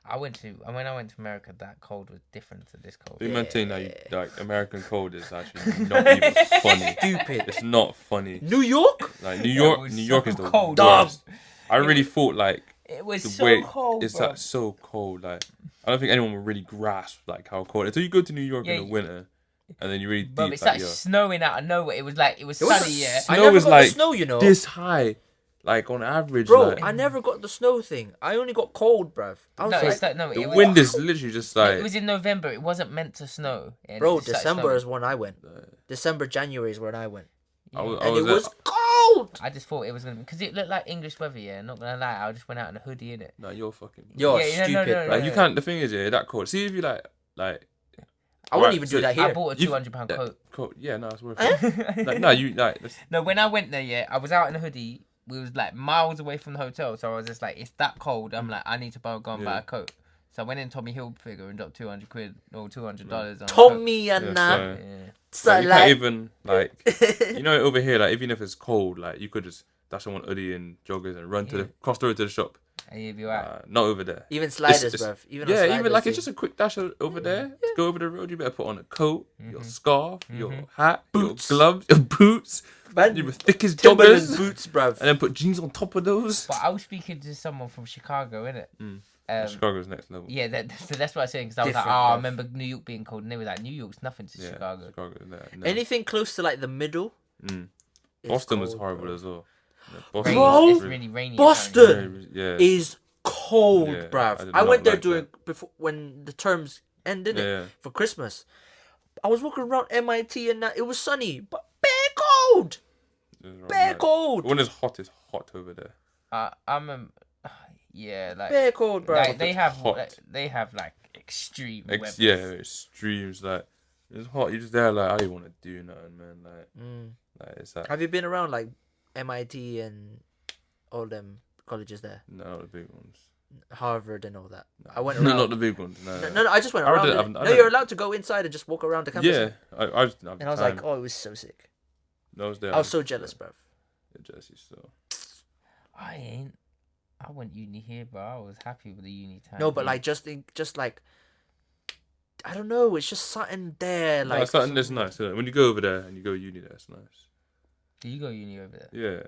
I went to America, that cold was different to this cold. You maintain that like American cold is actually not even funny. Stupid. It's not funny. New York? Like New York is the cold. worst. I really thought like it was the so way cold. it's like so cold. Like I don't think anyone will really grasp like how cold until you go to New York in the winter. And then you really But deep it's like snowing out of nowhere. It was sunny, yeah. I never got like the snow, you know. This high, like on average. Bro, like, I never got the snow thing. I only got cold, bruv. The wind is literally just like. It was in November. It wasn't meant to snow. Bro, December is when I went. December, January is when I went. Yeah. And it was cold. cold. I just thought it was gonna because it looked like English weather. Yeah, not gonna lie, I just went out in a hoodie in it. No, you're fucking. You're Yeah, stupid, no, bro. Like, you can't. The thing is, yeah, that cold. See if you like. I wouldn't even do that here. I bought a £200 coat. Coat. Yeah, no, it's worth it. Like, no, you like. No, when I went there, yeah, I was out in a hoodie. We was like miles away from the hotel, so I was just like, it's that cold. I'm like, I need to go and buy a coat. So I went in Tommy Hilfiger and dropped £200 or $200 on Tommy and that. So like, you can't even like, you know, over here, like even if it's cold, like you could just dash on one hoodie and joggers and run to the cross the road to the shop. And you'd be right. Not over there. Even sliders, bruv. Even like it's just a quick dash over there. To go over the road, you better put on a coat, your scarf, your hat, boots, your gloves, your boots. Man, you were thick as joggers, boots, bruv. And then put jeans on top of those. But I was speaking to someone from Chicago, innit? Chicago's next level. Yeah, so that's what I was saying. Because I was like, I remember New York being cold, and they were like, New York's nothing to Chicago. No. Anything close to like the middle. Boston was horrible as well. Boston, it's really rainy. Boston is cold, bruv. I went there before when the terms ended for Christmas. I was walking around MIT and it was sunny, but bare cold. Bare cold. When it's hot over there. bare cold, bro. Like, they have like extreme weather. Yeah, extremes. Like it's hot. You're just there like I don't want to do nothing, man. Like it's like. Have you been around like MIT and all them colleges there? No, not the big ones. Harvard and all that. I went around. No, not the big ones. No, I just went around. No, you're allowed to go inside and just walk around the campus. Yeah, I just didn't have and I was like, oh, it was so sick. No, I was there. I was so jealous, bruv. Jealous, so. I went uni here, bro. I was happy with the uni time. No, but like just like I don't know. It's just something there. Like it's something that's nice. When you go over there and you go uni there, it's nice. Did you go uni over there? Yeah,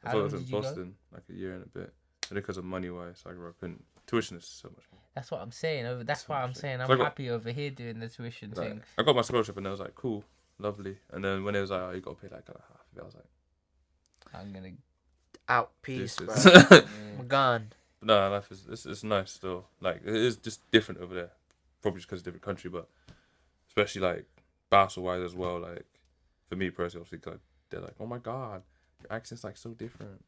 I thought I was in Boston like a year and a bit. But because of money wise, I grew up in tuition is so much more. That's what I'm saying. That's why I'm saying I'm happy over here doing the tuition thing. I got my scholarship and I was like, cool, lovely. And then when it was like, oh, you got to pay like half of it, I was like, I'm gonna out peace, bro. I'm gone. But no, life is nice still. Like it is just different over there, probably just because it's a different country, but especially like basketball wise as well. Like for me personally, obviously, cause they're like, oh my god, your accent's like so different.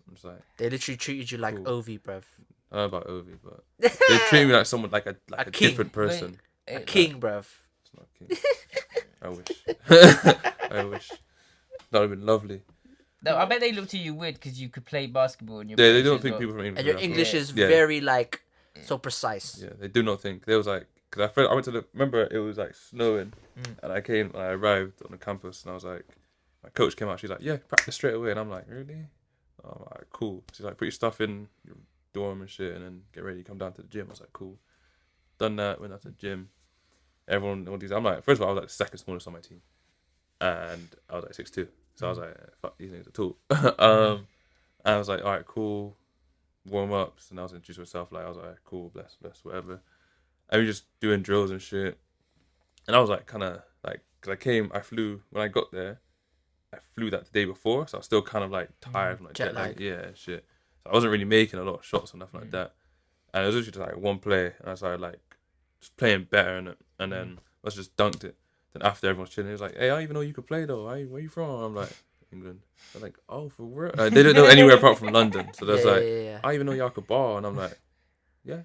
I'm just like, they literally treated you like Ovi, bruv. I don't know about Ovi, but they treat me like someone like a different person. A king, bruv. It's not a king. I wish. I wish. That would have been lovely. No, I bet they looked at you weird because you could play basketball. And they don't think people from England. And your English is very like so precise. Yeah, they do not think. They was like, because I went to remember it was like snowing, and I arrived on the campus, and I was like, my coach came out. She's like, yeah, practice straight away, and I'm like, really? I'm like, cool. She's like, put your stuff in your dorm and shit, and then get ready, come down to the gym. I was like, cool. Done that, went down to the gym. Everyone, all these. I'm like, first of all, I was like the second smallest on my team, and I was like 6'2". So I was like, fuck, these niggas are tall. And I was like, all right, cool. Warm ups, and I was introducing myself. Like I was like, cool, bless, whatever. And we just doing drills and shit. And I was like, kind of like, cause I flew when I got there. I flew that the day before, so I was still kind of like tired from like jet lag. Yeah, shit. So I wasn't really making a lot of shots or nothing like that. And it was literally just like one play, and I started like just playing better, and then I just dunked it. Then after everyone's chilling, he was like, "Hey, I didn't even know you could play though. Where you from?" I'm like, "England." They're like, "Oh, for real?" They didn't know anywhere apart from London, so that's I didn't even know y'all could ball, and I'm like, "Yeah,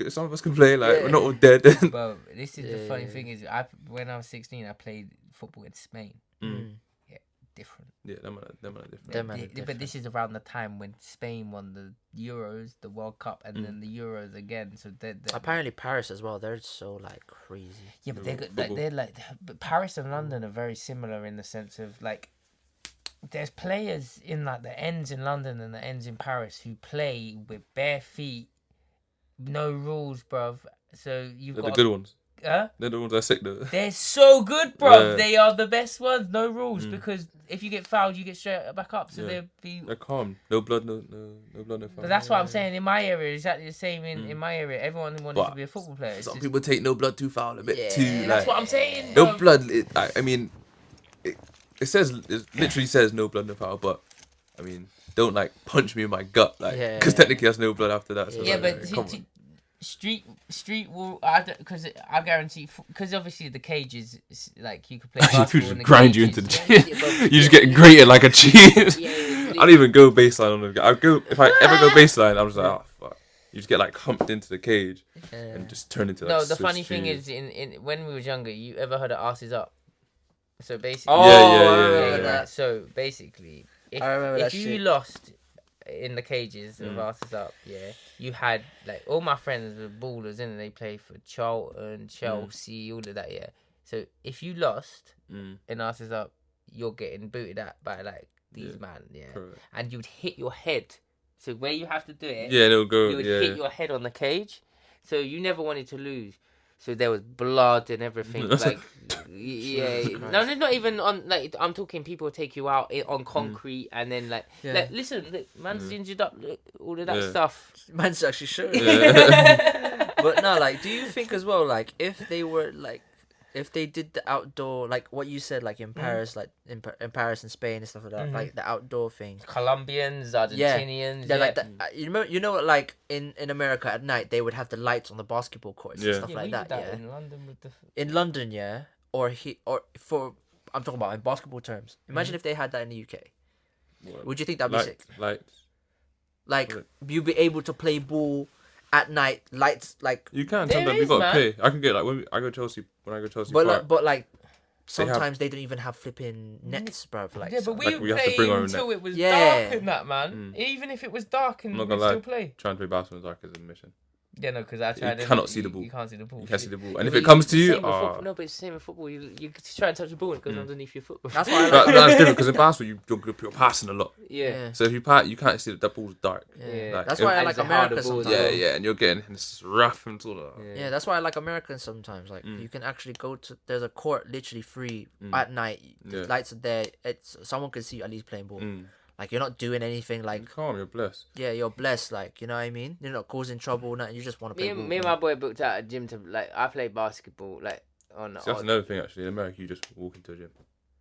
some of us can play. Like we're not all dead." Well, this is the funny thing is, when I was 16, I played football in Spain. Yeah, different. Yeah, them are different. But this is around the time when Spain won the Euros, the World Cup, and then the Euros again. So apparently Paris as well. They're so like crazy. Yeah, but they're like, but Paris and London are very similar in the sense of like, there's players in like the ends in London and the ends in Paris who play with bare feet, no rules, bruv. So you've got the good ones. Huh? They're the ones that are sick though. They're so good, bro. Yeah. They are the best ones. No rules because if you get fouled, you get straight back up. So they're calm. No blood, no foul. But that's what I'm saying. In my area, exactly the same. In my area, everyone wanted to be a football player. Some people take no blood too foul a bit too. That's like, what I'm saying. No blood. I mean, it literally says no blood, no foul. But I mean, don't like punch me in my gut, like because technically that's no blood after that. So but. Street will because I guarantee because obviously the cage is like you could play basketball just grind you into the gym. You just get grated like a cheese. don't even go baseline on the. If I ever go baseline, I'm just like, oh fuck. You just get like humped into the cage and just turn into. No, the funny thing is, in when we was younger, you ever heard of asses up? So basically, yeah. So basically, if you lost in the cages of asses up, you had like all my friends were ballers, and they played for Charlton, Chelsea, all of that. Yeah. So if you lost in asses up, you're getting booted at by like these man, correct. And you'd hit your head. So where you have to do it, it'll go. You would hit your head on the cage. So you never wanted to lose. So there was blood and everything. Like, no, not even on. Like, I'm talking people take you out on concrete and then like listen, man's injured up, all of that stuff. Man's actually sure. But no, like, do you think as well, like, if they were like, if they did the outdoor, like what you said, like in Paris, like in Paris and Spain and stuff like that, like the outdoor thing. Colombians, Argentinians, like that. You know, like in America at night they would have the lights on the basketball courts and stuff like that. In London with the. In London, I'm talking about in basketball terms. Imagine if they had that in the UK. Would you think that'd be sick? Like you'd be able to play ball at night, lights like you can. Sometimes you gotta pay. I can get like when I go Chelsea. But like sometimes they don't even have flipping nets, bruv. Like but we like, play until it was dark in that, man. Even if it was dark, and we still play. Trying to play basketball in the dark is a mission. Yeah, no, because I tried. You cannot see the ball. You can't see the ball. You can't see the ball, and if it comes to you, no, but it's the same with football. You try and touch the ball, and it goes underneath your foot. That's why. That's different because in basketball you're passing a lot. Yeah. So if you pass, you can't see the ball's dark. Yeah. Like, that's why I like America sometimes. Yeah, and you're getting and it's rough and all that. Yeah, that's why I like Americans sometimes. Like you can actually go to. There's a court literally free at night. The lights are there. Someone can see you at least playing ball. Like, you're not doing anything, like... You're calm, you're blessed. Yeah, you're blessed, like, you know what I mean? You're not causing trouble, nothing, you just want to play ball. Me and my boy booked out a gym to, like, I play basketball, like, on... See, that's another thing, actually. In America, you just walk into a gym.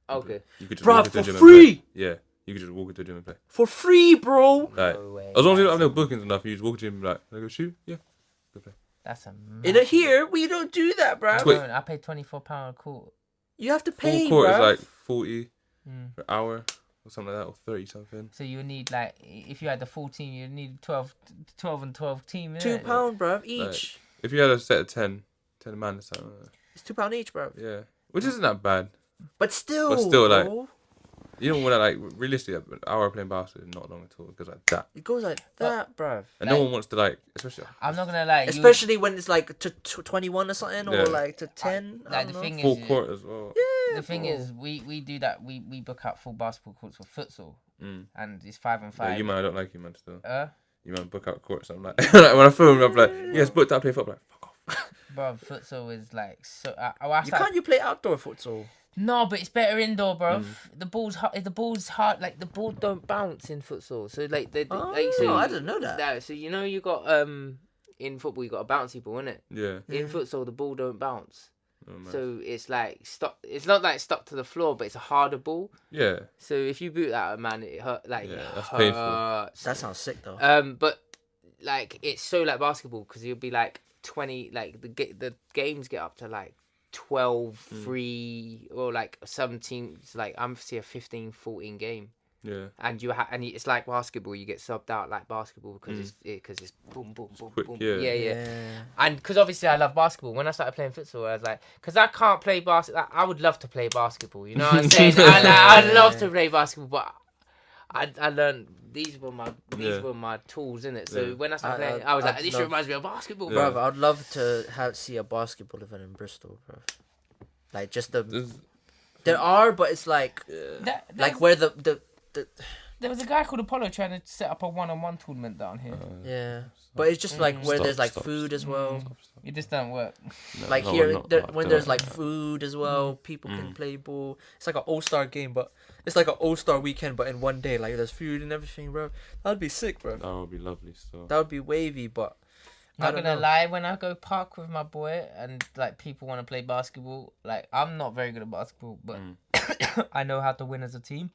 Okay. You could just bro, walk into for a gym free! And play. Yeah, you could just walk into a gym and play. For free, bro! Like, no way. As long as you don't have no bookings enough, you just walk to the gym and be like, can I go shoot? Yeah, go play. That's in here, we don't do that, bro. I pay £24 a court. You have to pay, full court bro. is like 40 per hour. Or something like that, or 30 something. So you need like, if you had the full team, you need 12 and 12 team. £2, bruv, each. Like, if you had a set of 10 man, it's £2 each, bruv. Yeah, which isn't that bad. But still, bro. Like, you don't want to like realistically an hour playing basketball is not long at all. It goes like that. It goes like that, bruv. And no one wants to like, especially. I'm not gonna lie. Especially when it's like to 21 or something, or like to 10. Like the thing full is, court as well. Yeah. The thing is, we do that. We book out full basketball courts for futsal, and it's 5 and 5. Yeah, you man, I don't like you man still. You man book out courts. I'm like, when I film, I'm like, yes, booked out play football. Like, fuck off. Bro, futsal is like so. You play outdoor futsal. No, but it's better indoor, bro. The ball's hard. Like the ball don't bounce in futsal. So like so I didn't know that. No, so you know you got in football you got a bouncy ball, innit? Yeah. In futsal the ball don't bounce. Oh, nice. So it's like it's not like stuck to the floor, but it's a harder ball. Yeah. So if you boot that, man, it hurt. Like that's painful. That sounds sick though. But like it's so like basketball because you'll be like 20. Like the games get up to like 12-3 or like some teams like I'm see a 15-14 game. Yeah. And it's like basketball. You get subbed out like basketball because it's boom boom boom quick, boom. Yeah. And because obviously I love basketball. When I started playing futsal, I was like, because I can't play basketball. Like, I would love to play basketball. You know what I'm saying? I'd love to play basketball, but I learned these were my tools, innit? So when I started playing, I was like, this reminds me of basketball, bro. I'd love to see a basketball event in Bristol, bro. Like just there are, but it's like like where the there was a guy called Apollo trying to set up a 1-on-1 tournament down here. But it's just like where there's like food as well. It just don't work. Like when there's like food as well, people can play ball. It's like an all-star game, but it's like an all-star weekend, but in one day. Like there's food and everything, bro. That'd be sick, bro. That would be lovely. So that would be wavy, but not gonna lie, when I go park with my boy and like people want to play basketball, like I'm not very good at basketball, but I know how to win as a team.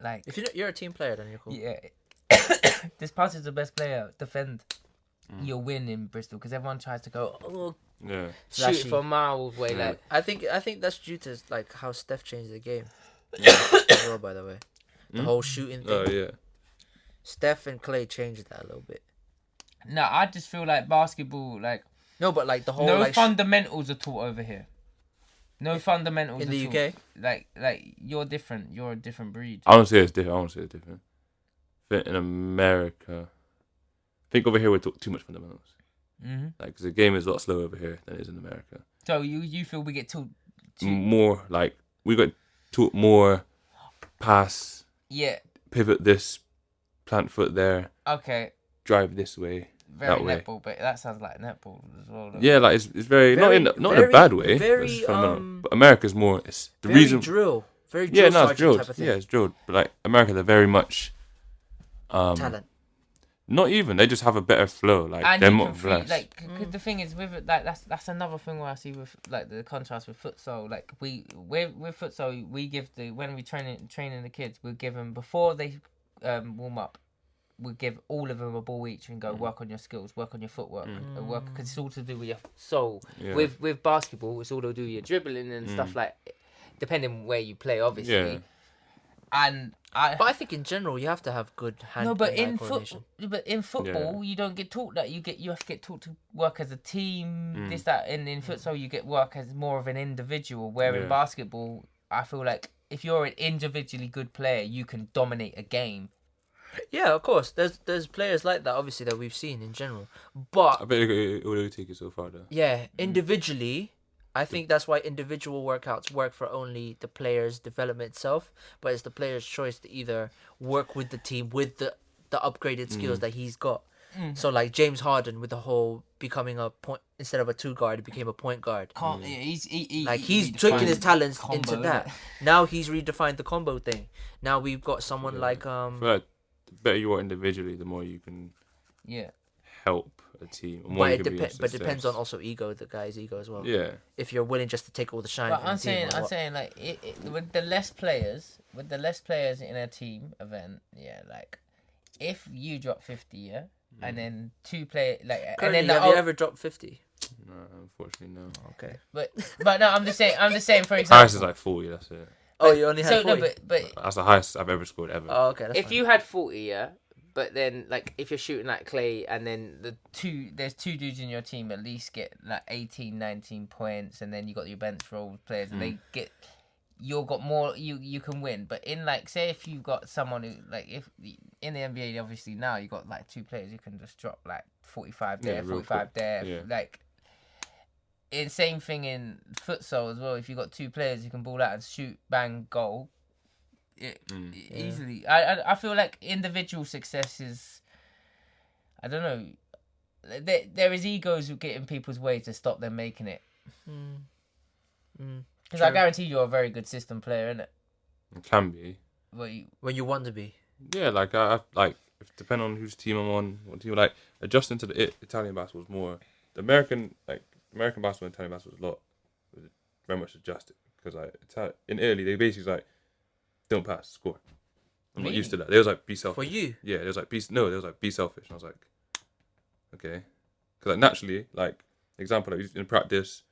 Like if you're a team player, then you're cool. Yeah. This pass is the best player. Defend. You'll win in Bristol because everyone tries to go. Shoot it from miles away. Like I think that's due to like how Steph changed the game. As well, by the way. The whole shooting thing. Oh yeah. Steph and Clay changed that a little bit. No, I just feel like basketball, like... No, but like the whole... No like, fundamentals are taught over here. No fundamentals in the taught. UK? Like, you're different. You're a different breed. I don't say it's different. I think in America... I think over here we're taught too much fundamentals. Mm-hmm. Like, 'cause the game is a lot slower over here than it is in America. So you feel we get taught... More, like, we got taught more pass... Yeah. Pivot this, plant foot there. Okay. Drive this way. Very that way. netball, but that sounds like netball as well. Though. Yeah, like it's very not in a bad way. Very but America's more. It's the very reason. Drill. Very drill. Yeah, no, it's drilled. Type of thing. Yeah, it's drilled. But like America, they're very much. Talent. Not even. They just have a better flow. Like and they're you more can free, like cause the thing is with it, like that's another thing where I see with like the contrast with futsal. Like with futsal, we give when we training the kids, we give them before they warm up. We give all of them a ball each and go work on your skills, work on your footwork, work because it's all to do with your soul. Yeah. With basketball, it's all to do with your dribbling and stuff like, depending where you play, obviously. Yeah. But I think in general you have to have good hand. No, but in football, you don't get taught that. You have to get taught to work as a team. This that, and in futsal you get work as more of an individual. Where in basketball, I feel like if you're an individually good player, you can dominate a game. Yeah, of course. There's players like that, obviously, that we've seen in general. But I bet it would take it so far, though. Yeah, individually, I think that's why individual workouts work for only the player's development itself. But it's the player's choice to either work with the team with the upgraded skills that he's got. So like James Harden with the whole becoming a point instead of a 2 guard, he became a point guard. He's taking his talents combo, into that. Now he's redefined the combo thing. Now we've got someone like But the better you are individually, the more you can help a team. But it depends on also the guy's ego as well. Yeah. If you're willing just to take all the shine. But I'm saying like with the less players in a team event, like if you drop 50, and then 2 players Currently, and then have you ever dropped 50? No, unfortunately no. Okay. But no, I'm just saying for example. Highest is like 40. That's it. Oh, you only had 40? No, but that's the highest I've ever scored ever. Oh, okay. If you had 40, but then like if you're shooting like Clay, and then there's 2 dudes in your team at least get like 18, 19 points, and then you got your bench role players, and they get you've got more. You can win. But in like say if you've got someone who like if in the NBA obviously now you got like 2 players you can just drop like 45 there, 45 there, like. Same thing in futsal as well. If you got 2 players, you can ball out and shoot, bang, goal. Easily. I feel like individual success is. I don't know. There is egos who get in people's way to stop them making it. Because I guarantee you're a very good system player, innit? It can be. When you want to be. Yeah, like I like depending on whose team I'm on, what team like adjusting to the Italian basketball is more the American basketball and Italian basketball is a lot very much adjusted because like in Italy they basically like don't pass, score. I'm not used to that. They was like be selfish. For you? Yeah, they was like be selfish. And I was like, okay, because like naturally, like example, like in practice,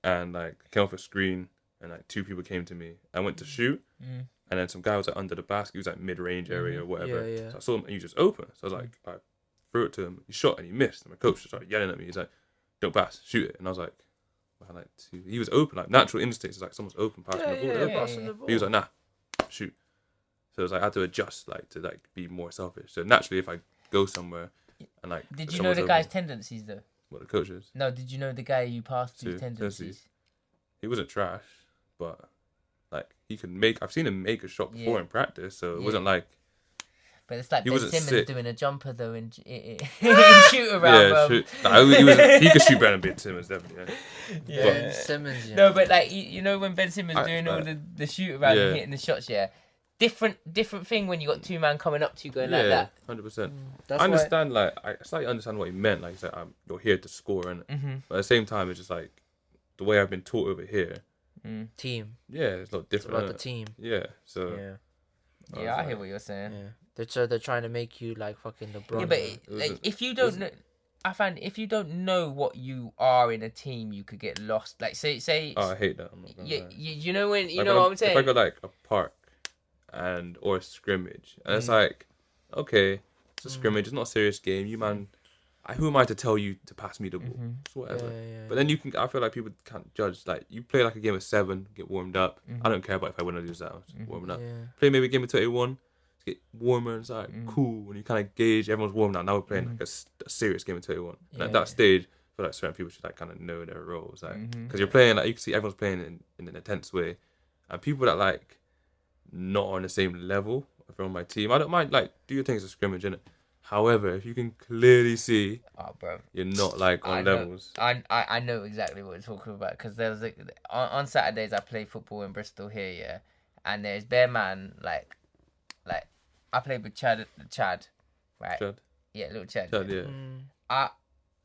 and like came off a screen, and like 2 people came to me. I went to shoot, and then some guy was like under the basket. He was like mid-range area or whatever. Yeah. So I saw him and he was just open. So I was like, I threw it to him. He shot and he missed. And my coach just started yelling at me. He's like, don't pass, shoot it. And I was like, he was open, like natural instincts. It's like someone's open, passing the ball. He was like, nah, shoot. So it was like I had to adjust, like to like be more selfish. So naturally, if I go somewhere and like, did you know the guy's tendencies though? What the coach is? No, did you know the guy you passed to tendencies? He wasn't trash, but like he could make. I've seen him make a shot before in practice, so it wasn't like. But it's like Ben Simmons doing a jumper though in shoot Yeah, around. he could shoot better than Ben Simmons, definitely. Yeah. Ben Simmons. Yeah. No, but like you know when Ben Simmons doing all the shoot around and hitting the shots, different thing when you got 2 man coming up to you going like that. 100%. I understand, like I slightly understand what he meant. Like, he's like, you're here to score, and but at the same time, it's just like the way I've been taught over here. Team. Yeah, it's a lot different. It's about the team. Yeah, so. Yeah, I hear what you're saying. Yeah. They're trying to make you like fucking LeBron. Yeah, but like, if you don't know, I find if you don't know what you are in a team, you could get lost. Like say. Oh, I hate that. I'm not gonna lie. You know when you know what I'm saying. If I go like a park, or a scrimmage, and it's like, okay, it's a scrimmage. It's not a serious game. You man, who am I to tell you to pass me the ball? It's whatever. But then I feel like people can't judge. Like you play like a game of 7, get warmed up. I don't care about if I win or lose that. Warming up. Play maybe a game of 21. Get warmer and it's like cool when you kind of gauge everyone's warm now we're playing like a serious game of 21 and at that stage I feel like certain people should like kind of know their roles like because you're playing like you can see everyone's playing in an intense way and people that like not on the same level from my team I don't mind like do your thing as a scrimmage innit? However if you can clearly see you're not like on levels. I know exactly what you're talking about because there's on Saturdays I play football in Bristol here and there's bare man like I played with Chad, right? Chad? Yeah, little Chad. Yeah.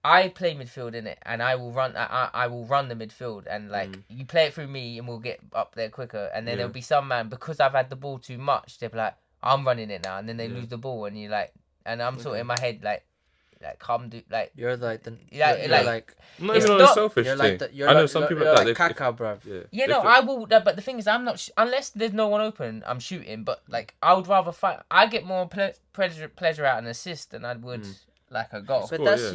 I play midfield in it, and I will run. I will run the midfield, and like you play it through me, and we'll get up there quicker. And then there'll be some man because I've had the ball too much. They'll be like, I'm running it now, and then they lose the ball, and you like, and I'm sort of in my head like come do like you're like the like not even on a selfish thing. I know some people like Kaka, bruv. Yeah, no, I will. But the thing is, I'm not unless there's no one open. I'm shooting, but like I would rather fight. I get more pleasure out an assist than I would like a goal. But that's that's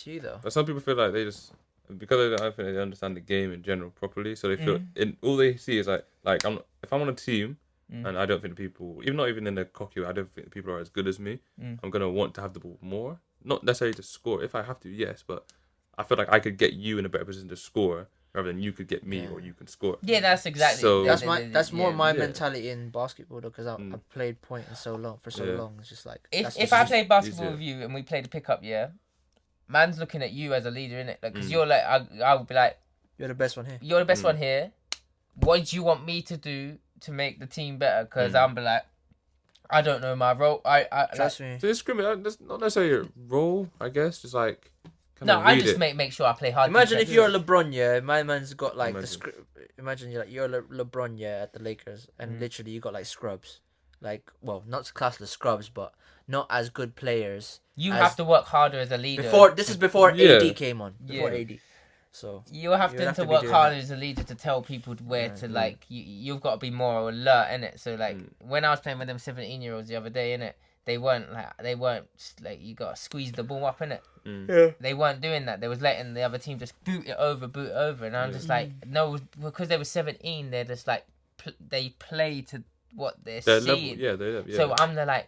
you though. But some people feel like they just because I don't think they understand the game in general properly, so they feel all they see is like if I'm on a team. And I don't think the people, even not even in the cocky, I don't think the people are as good as me. I'm gonna want to have the ball more, not necessarily to score. If I have to, yes, but I feel like I could get you in a better position to score rather than you could get me or you can score. Yeah, that's exactly. So that's more my mentality in basketball though, because I've played point for so long. It's just like if I play basketball with you and we play the pickup, man's looking at you as a leader in it, because you're like I would be like, you're the best one here. You're the best one here. What do you want me to do to make the team better? Because I'm be like, I don't know my role. I trust me. So this scrimmage, that's not necessarily a role, I guess. Just like I just make sure I play hard. Imagine if you're LeBron, my man's got like imagine you're LeBron, at the Lakers, and literally you got like scrubs, like not classless scrubs, but not as good players. You have to work harder as a leader. Before AD came on. Before AD. So you have to work harder as a leader to tell people where to like. You've got to be more alert in it. So like when I was playing with them 17-year-olds the other day in it, they weren't like you got to squeeze the ball up in it. Yeah. They weren't doing that. They was letting the other team just boot it over, and I'm just like no, because they were 17. They're just like they play to what they're seeing. Level, So I'm like.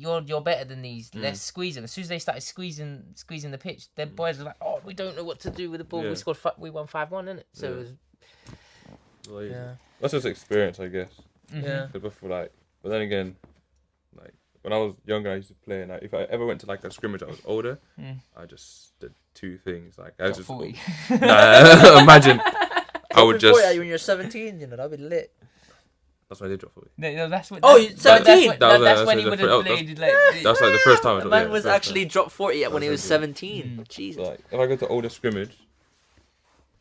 You're better than these. Let's squeeze them. As soon as they started squeezing the pitch, their boys were like, "Oh, we don't know what to do with the ball. We scored. We won 5-1, innit?" So it was. That's just experience, I guess. Yeah. But then again, like when I was younger, I used to play, and if I ever went to like a scrimmage, I was older. I just did two things. Like I was just 40. Imagine. I would just when you're 17, that'd be lit. That's when I did drop 40. No, that's what. 17. That's when he would have played. That's like the first time. The man was actually dropped 40 when he was 17. Jesus. Like if I go to older scrimmage,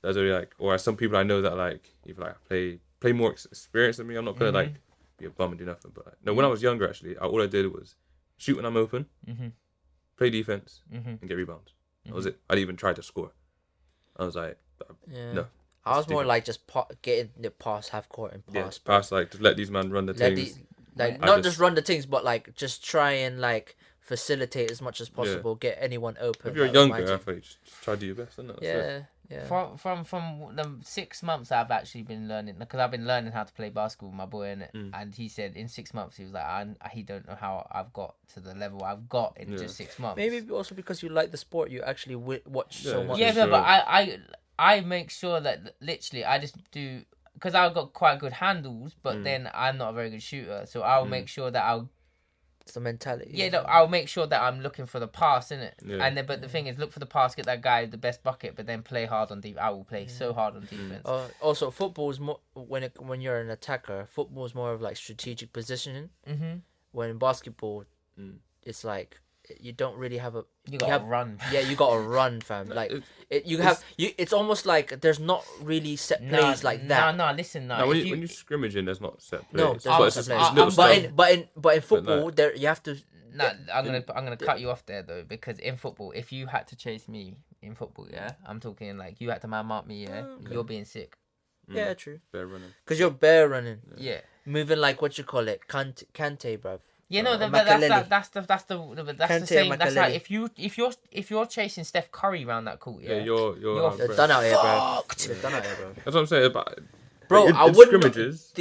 there's already like, or some people I know that like, if like play more experienced than me, I'm not gonna like be a bum and do nothing. But no, when I was younger, actually, all I did was shoot when I'm open, play defense, and get rebounds. That was it. I didn't even try to score. I was like, no. I was more like just getting the pass half court and pass. Yeah, pass like just let these men run the things. Not just run the things, but like just try and like facilitate as much as possible. Get anyone open. If you're younger, I think just try to do your best, isn't it? Yeah. From the 6 months I've actually been learning, because I've been learning how to play basketball with my boy in it, and he said in 6 months he was like, he don't know how I've got to the level I've got in just 6 months. Maybe also because you like the sport, you actually watch so much. Yeah, but I make sure that literally I just do, because I've got quite good handles, but then I'm not a very good shooter, so I'll make sure that it's the mentality. Yeah, no, I'll make sure that I'm looking for the pass, innit? Yeah. And then, but the thing is, look for the pass, get that guy the best bucket, but then play hard on defense. I will play so hard on defense. Also, football is more when you're an attacker. Football is more of like strategic positioning. When in basketball, it's like you don't really have you gotta run. Yeah, you gotta run, fam. Like it's almost like there's not really set plays like that. No, listen, when you scrimmaging, there's not set plays. No, there's not set plays. But in football, there you have to. No, I'm gonna cut you off there though, because in football, if you had to chase me in football, I'm talking like you had to man mark me, you're being sick. Yeah, true. Bare running. Because you're bare running. Yeah. Moving like what you call it, Kante, bruv. Yeah, no, but Makelele. that's the Kante same. and That's like Makelele. if you're chasing Steph Curry around that court, Yeah, you're They're done out here, bro. fucked. They're done out here, bro. That's what I'm saying. But Bro, I in wouldn't. scrimmages,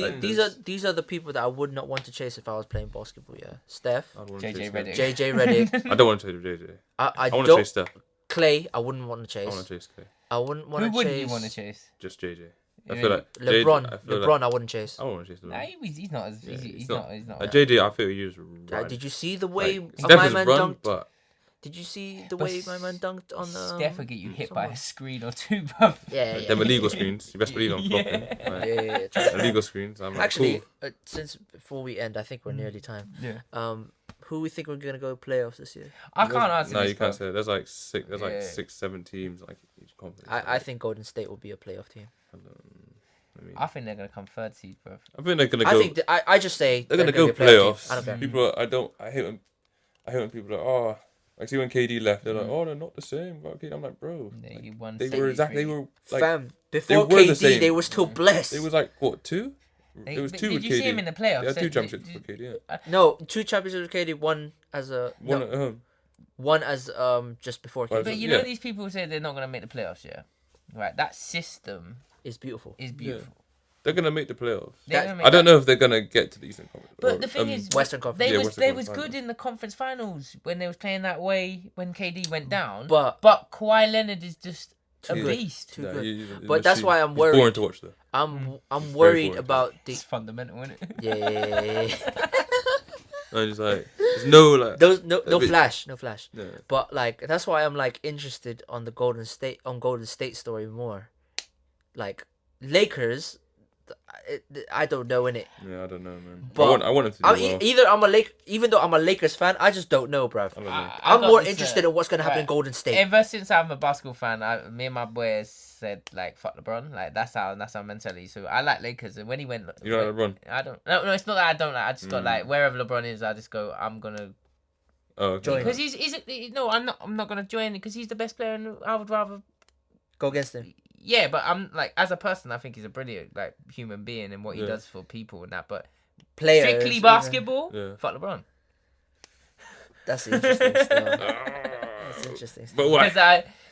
These are the people that I would not want to chase if I was playing basketball. Yeah, Steph, JJ Redick. JJ Redick. I don't want to chase JJ. I want to don't. chase Steph. Clay, I wouldn't want to I chase. want to chase Clay. I wouldn't want to Who chase. wouldn't you want to chase? Just JJ. I You feel mean like LeBron. JJ, LeBron, I wouldn't chase. I don't want to chase LeBron. Nah, he's not as easy. He's not. JJ, I feel he's right. Did you see the way Steph my is man run, dunked? but Did you see the way my man dunked on the? Steph will get you hit by a screen or two, bruv. Yeah, them illegal screens. You best believe I'm flopping. Yeah. Illegal screens. I'm like, Actually, cool. since before we end, I think we're nearly time. Yeah. Who we think we're gonna go playoffs this year? I can't answer No, this. you can't bruv. say it. There's like six. There's like Yeah. 6, 7 teams like each conference. I think Golden State will be a playoff team. I think they're gonna come third seed, bruv. I think they're gonna go. I think I just say they're gonna be go a playoff team. playoffs. I don't care. People, I hate when people are like see when KD left, they're like, oh, they're not the same. But okay, I'm like, bro, Yeah, like, you won they were exactly. They were like Fam, they before were the KD, same. they were still blessed. it was like what 2? It was 2 Did with you KD. see him in the playoffs? They had 2 championships with KD. Yeah. No, 2 championships with KD, one as a One no, at home. one as just before Well, KD. But you know these people say they're not gonna make the playoffs, yeah? Right, that system It's beautiful. is beautiful. They're gonna make the playoffs. They're That- gonna make I don't that- know if they're gonna get to the Eastern Conference. But the thing is, Western Conference. they Yeah, was Western they Conference was good finals. in the conference finals when they was playing that way when KD went down. But Kawhi Leonard is just a Too good. beast. Too Nah, good. But that's why I'm He's worried. boring to watch though. I'm very worried boring. about the It's fundamental, isn't it? yeah. I'm just like, there's no like. Those no bit- flash. Yeah. But like that's why I'm like interested on the Golden State story more. Like Lakers, I don't know in it. Yeah, I don't know, man. But I want him to do well. Either I'm a even though I'm a Lakers fan, I just don't know, bruv. I don't know. I'm got more this, interested in what's gonna happen in right. Golden State. Ever since I'm a basketball fan, me and my boys said like fuck LeBron, like that's our mentality. So I like Lakers, and when he went, You don't like LeBron? I don't. No, it's not that I don't like. I just got like wherever LeBron is, I just go. I'm gonna Oh, okay. Join. because he's no, I'm not gonna join because he's the best player, and I would rather. Go against him. Yeah, but I'm like as a person, I think he's a brilliant like human being and what he Yeah. does for people and that. But Players. strictly basketball, Yeah. fuck LeBron. That's interesting still. That's interesting. Still. But what?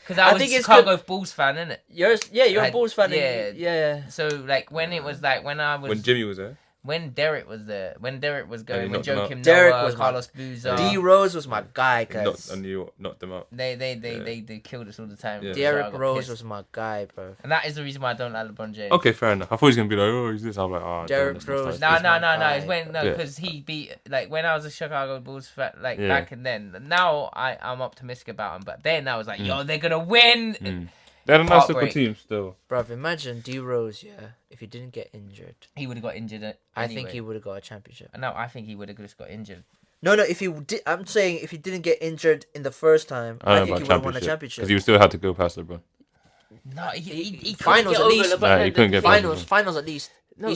Because I was think a it's Chicago Bulls fan, innit? You're a Like, Bulls fan. yeah. Yeah. So like when it was like when I was When Jimmy was there. when Derek was there, when Derek was going, when knocked him out. Joakim Derek Noah, was my- Carlos Boozer, D Rose was my guy, cause And you knocked them out. they killed us all the time. Yeah. So I Derek got Rose pissed. was my guy, bro. And that is the reason why I don't like LeBron James. Okay, fair enough. I thought he was gonna be like, oh, he's this. I'm like, oh, Derrick that's Rose. nice. No, my no. guy, It's when Yeah. because he beat like when I was a Chicago Bulls fan, like Yeah. back and then. Now I'm optimistic about him, but then I was like, yo, they're gonna win. They're a nice little Heartbreak. team still. Bruv, imagine D Rose, if he didn't get injured. He would have got injured. Anyway. I think he would have got a championship. No, I think he would have just got injured. No, if he did, I'm saying if he didn't get injured in the first time, I I don't think know he about would have won a championship championship. because he still had to go past LeBron. No, he Finals couldn't at get least. over LeBron. Nah, he couldn't get past Finals at least. No.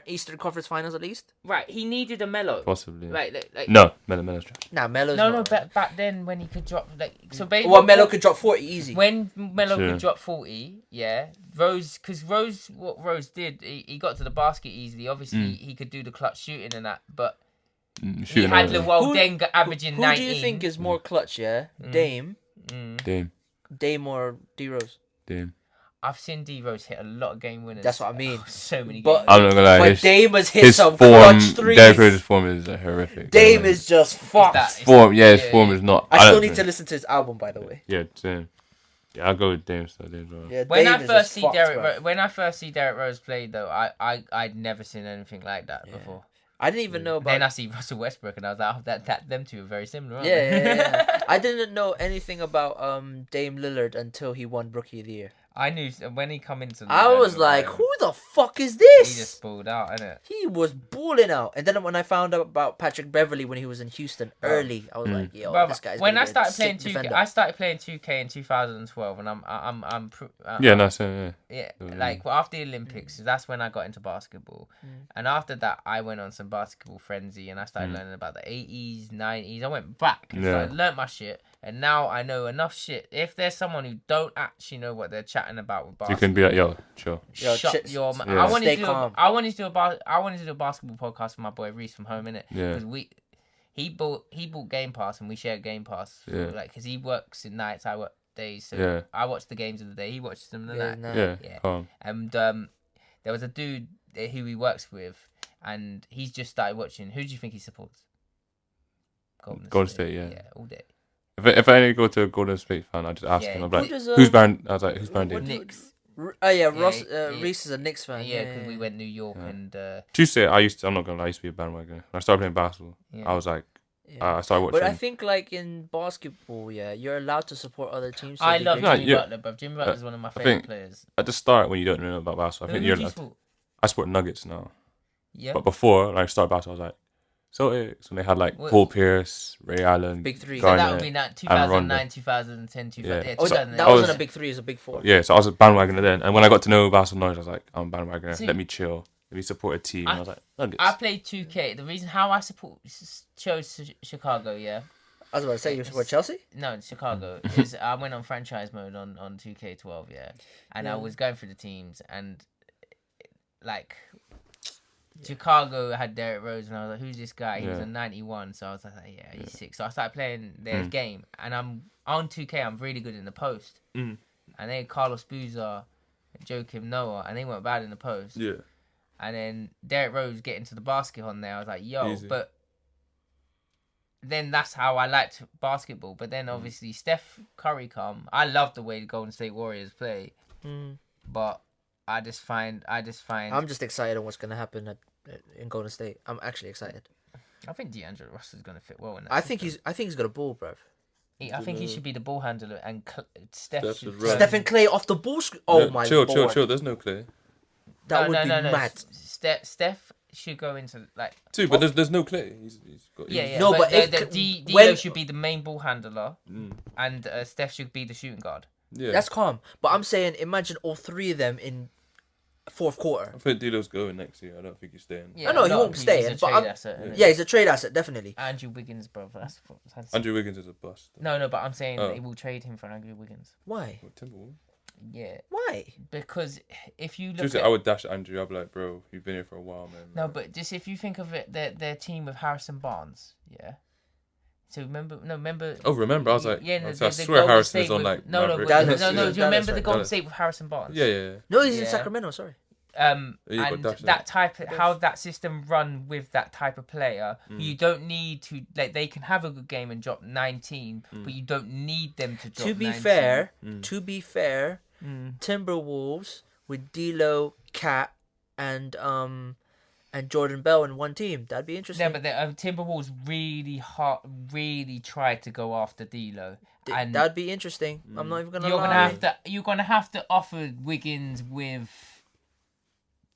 Eastern Conference Finals at least. Right, he needed a Melo. Possibly. Yeah. Right, like No, Melo's trash. Nah, Melo's no, not. back then when he could drop like so basically. Well, Melo could drop 40 easy. When Melo Sure. could drop 40, yeah, what Rose did, he got to the basket easily. Obviously, he could do the clutch shooting and that, but he Shooting had over. Lewell Who- Deng averaging Who 19. do you think is more clutch? Yeah, Dame Dame. or D Rose? Dame. I've seen D Rose hit a lot of game winners. That's what I mean. So many But- game I'm not gonna lie. But Dame has hit his some form, clutch threes. Derrick Rose's form is horrific. Dame is just fucked. that- form. Yeah, his form is not. I still don't need to think- listen to his album, by the way. Yeah, same. Yeah, I'll go with Dame. So Dame's well. Yeah, When Dame I is first just see fucked, Derrick, bro. Derrick Rose play though, I'd never seen anything like that before. I didn't even know about. Then I see Russell Westbrook, and I was like, oh, that them two are very similar, aren't Yeah, they? yeah. I didn't know anything about Dame Lillard until he won Rookie of the Year. I knew when he come into. I was like, who the fuck is He this? just balled out, innit? He was balling out. And then when I found out about Patrick Beverly when he was in Houston early, I was like, yo, Bro, this guy's when gonna I be a started playing sick 2K, defender. I started playing 2K in 2012, and Yeah, no, same. yeah, like after the Olympics, that's when I got into basketball, and after that, I went on some basketball frenzy, and I started learning about the 80s, 90s. I went back and Yeah. learned my shit. And now I know enough shit. If there's someone who don't actually know what they're chatting about with basketball, you can be like, yo, chill. Shut your mouth. Yeah. I wanted calm. to do a basketball podcast with my boy Reese from home, innit? Yeah. Because he bought Game Pass and we share Game Pass. Yeah. Like, because he works in nights, I work days. So Yeah. I watch the games of the day. He watches them in the night. Yeah. Calm. And there was a dude who he works with, and he's just started watching. Who do you think he supports? Golden State, yeah. Yeah, all day. If I only go to a Golden State fan, I just ask him. I'm like, who's Baron? I was like, who's Baron Davis? Knicks. Reese is a Knicks fan. Yeah, because we went New York and. Tuesday, I'm not gonna lie, I used to be a bandwagoner. When I started playing basketball, I was like, I started watching. But I think like in basketball, you're allowed to support other teams. So I love Jimmy Butler, bro. Jimmy Butler is one of my favorite players. At the start, when you don't know about basketball, I think you're like, I support Nuggets now. Yeah. But before, when I started basketball, I was like, Celtics, when they had like Paul Pierce, Ray Allen, Big Three. So that would be 2009, 2010, 2008. Oh, that wasn't a big three, it was a big four. Yeah, so I was a bandwagoner then. And when I got to know basketball knowledge, I was like, I'm a bandwagoner. Let me chill. Let me support a team. And I was like, Nuggets. I played 2K. The reason how I chose Chicago, I was about to say, you support Chelsea? No, Chicago. is I went on franchise mode on 2K12, and I was going through the teams, and like Chicago had Derrick Rose, and I was like, who's this guy? He was a 91, so I was like, he's sick. So I started playing their game, and I'm on 2K. I'm really good in the post, and then Carlos Boozer, Joakim Noah, and they weren't bad in the post. Yeah. And then Derrick Rose getting to the basket on there. I was like, yo, Easy. But then that's how I liked basketball. But then obviously Steph Curry come. I love the way the Golden State Warriors play. But I just find. I'm just excited on what's going to happen in Golden State. I'm actually excited. I think D'Angelo Russell's going to fit well in that. I think he's got a ball, bruv. I think he should be the ball handler, and Steph should Stephen Clay off the ball. My chill, lord. chill. There's no Clay. That would be mad. Steph should go into like. But there's no Clay. He's got. No, but D'Lo should be the main ball handler, and Steph should be the shooting guard. Yeah, that's calm. But I'm saying, imagine all three of them in fourth quarter. I think D'Lo's going next year. I don't think he's staying. Yeah, no, he won't stay. He's a trade asset, definitely. Andrew Wiggins, bro. Andrew Wiggins is a bust. No, but I'm saying they will trade him for Andrew Wiggins. Why? Timberwolves. Yeah. Why? Because if you look Seriously, I would dash Andrew. I'd be like, bro, you've been here for a while, man. No, but just if you think of it, their team with Harrison Barnes, So remember. Oh, remember? I was like, I swear Harrison is on like. No. Do you remember the Golden State with Harrison Barnes? Yeah. No, he's in Sacramento. Sorry. And that type of how that system run with that type of player, you don't need to they can have a good game and drop 19, but you don't need them to drop. To be fair, Timberwolves with D'Lo, Cat, and Jordan Bell in one team. That'd be interesting. Yeah, but the Timberwolves really tried to go after D'Lo. And that'd be interesting. I'm not even gonna lie. You're gonna have to offer Wiggins with.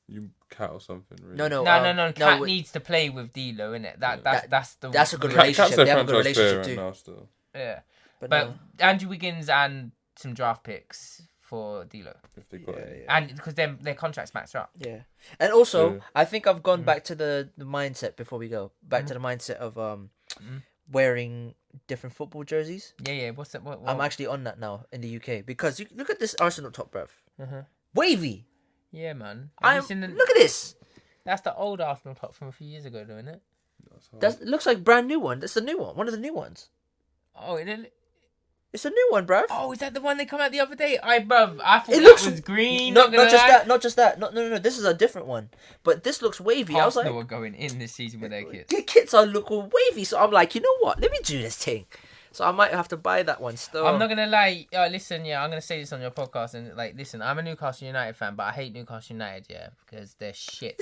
You Cat or something, really. No. Cat needs to play with D'Lo, innit? That's a good relationship. They have a good relationship too. Now still. Yeah, but Andrew Wiggins and some draft picks for D'Lo. If they got it. And because their contracts max up. Yeah, and also I think I've gone back to the mindset before we go back to the mindset of wearing different football jerseys. Yeah. What's that? What? I'm actually on that now in the UK because you look at this Arsenal top, bruv. Wavy. Yeah, man. Look at this. That's the old Arsenal top from a few years ago, though, isn't it? That looks like brand new one. That's the new one. One of the new ones. Oh, it's a new one, bruv. Oh, is that the one they come out the other day? I thought it was green. Not just that. No. This is a different one. But this looks wavy. Arsenal I was like, were going in this season with their kits. The kits are looking wavy. So I'm like, you know what? Let me do this thing. So I might have to buy that one still. I'm not gonna lie. Listen, I'm gonna say this on your podcast and listen. I'm a Newcastle United fan, but I hate Newcastle United, because they're shit.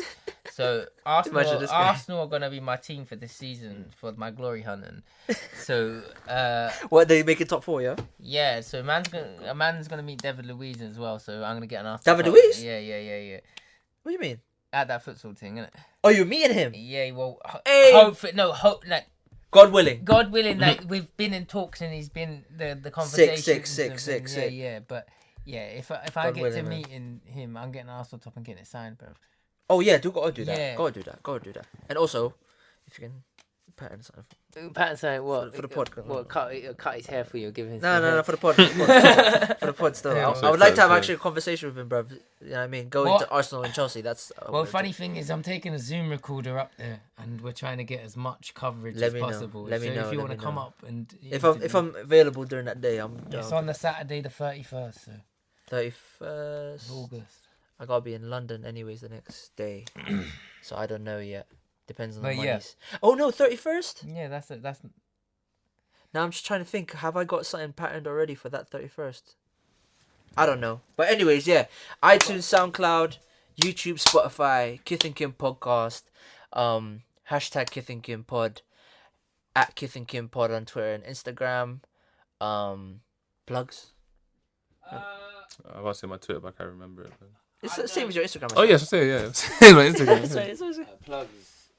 So Arsenal are gonna be my team for this season for my glory hunting. So what, they make it top 4, yeah? Yeah. So man's gonna meet David Luiz as well. So I'm gonna get an Arsenal. David Luiz? Yeah. What do you mean? At that futsal thing, innit? Oh, you're meeting him? Yeah. Well, hope like. God willing, we've been in talks and he's been the conversation. Six. Yeah. But if I get to meeting him, I'm getting an Arsenal top and getting it signed, bro. Oh yeah, gotta do that. Yeah. Gotta do that. And also, if you can pattern something. Pattern saying what? For the podcast. What? Cut his hair for you? Give him. No, for the pod. For the pod still. I would like to have actually a conversation with him, bro. You know what I mean? Going to Arsenal and Chelsea. That's. Funny thing is, I'm taking a Zoom recorder up there, and we're trying to get as much coverage as possible. Let me know. If you want to come up and if I'm available during that day, I'm. It's on the Saturday, the 31st. So. 31st August. I gotta be in London anyways the next day, so I don't know yet. Depends on the monies. Yeah. Oh no, 31st. Yeah, that's it. That's. Now I'm just trying to think. Have I got something patterned already for that 31st? I don't know. But anyways, yeah. iTunes, SoundCloud, YouTube, Spotify, Kith and Kim podcast, hashtag Kith and Kim pod, at Kith and Kim pod on Twitter and Instagram. Plugs. I was saying my Twitter, but I can't remember it. But... It's the same as your Instagram. Oh yes, I say yeah. It's my Instagram. Sorry. Plugs.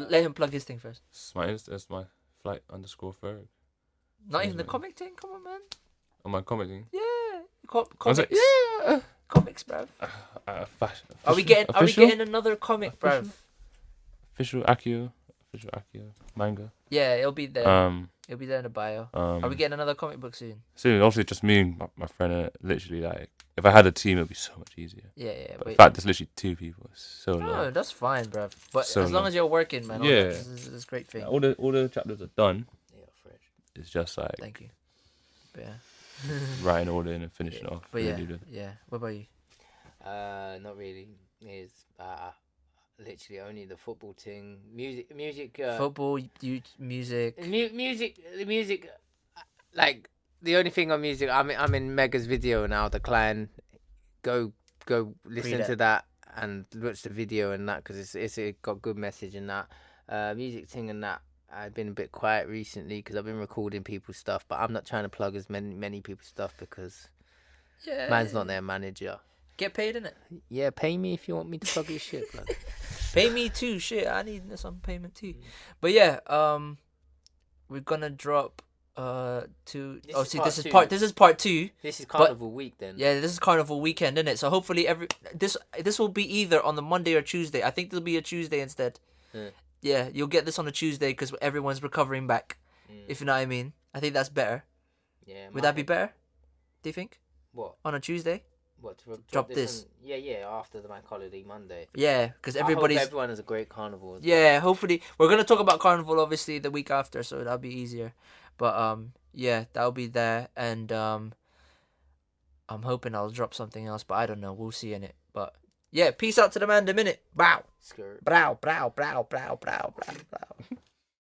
Let him plug his thing first. It's my flight_Ferg. Not even the comic thing. Come on, man. On my comic thing. Yeah. Comics. Yeah. Comics, bruv. Fashion. Are we getting another comic, bruv? Official Akio manga. Yeah, it'll be there. It'll be there in the bio. Are we getting another comic book soon? Soon, obviously, just me and my friend. Literally, like, if I had a team, it'd be so much easier. Yeah. But in fact, there's literally 2 people. It's so long. No, that's fine, bruv. But so as long as you're working, man. Yeah. This is a great thing. All the chapters are done. Yeah, fresh. It's just like. Thank you. But yeah. Writing all in and finishing off. But yeah. What about you? Not really. It's literally only the football thing. Music. Football, music. Music. Like the only thing on music, I'm in Mega's video now. The Clan. Go listen to that and watch the video and that because it's got good message in that. Music thing and that. I've been a bit quiet recently because I've been recording people's stuff, but I'm not trying to plug as many people's stuff because man's not their manager. Get paid, innit? Yeah, pay me if you want me to plug your shit, bro. Pay me too, shit. I need some payment too. But yeah, we're gonna drop this is part 2. This is Carnival week then. Yeah, this is Carnival weekend, isn't it? So hopefully this will be either on the Monday or Tuesday. I think there'll be a Tuesday instead. Yeah, you'll get this on a Tuesday because everyone's recovering back. If you know what I mean. I think that's better. Yeah. Would that be better? Do you think? What? On a Tuesday? What? To drop this? After the bank holiday Monday. Yeah, because everyone has a great carnival. Yeah, hopefully we're gonna talk about carnival obviously the week after, so that'll be easier. But yeah, that'll be there, and I'm hoping I'll drop something else, but I don't know. We'll see in it. But yeah, peace out to the man. The minute. Bow. Brow.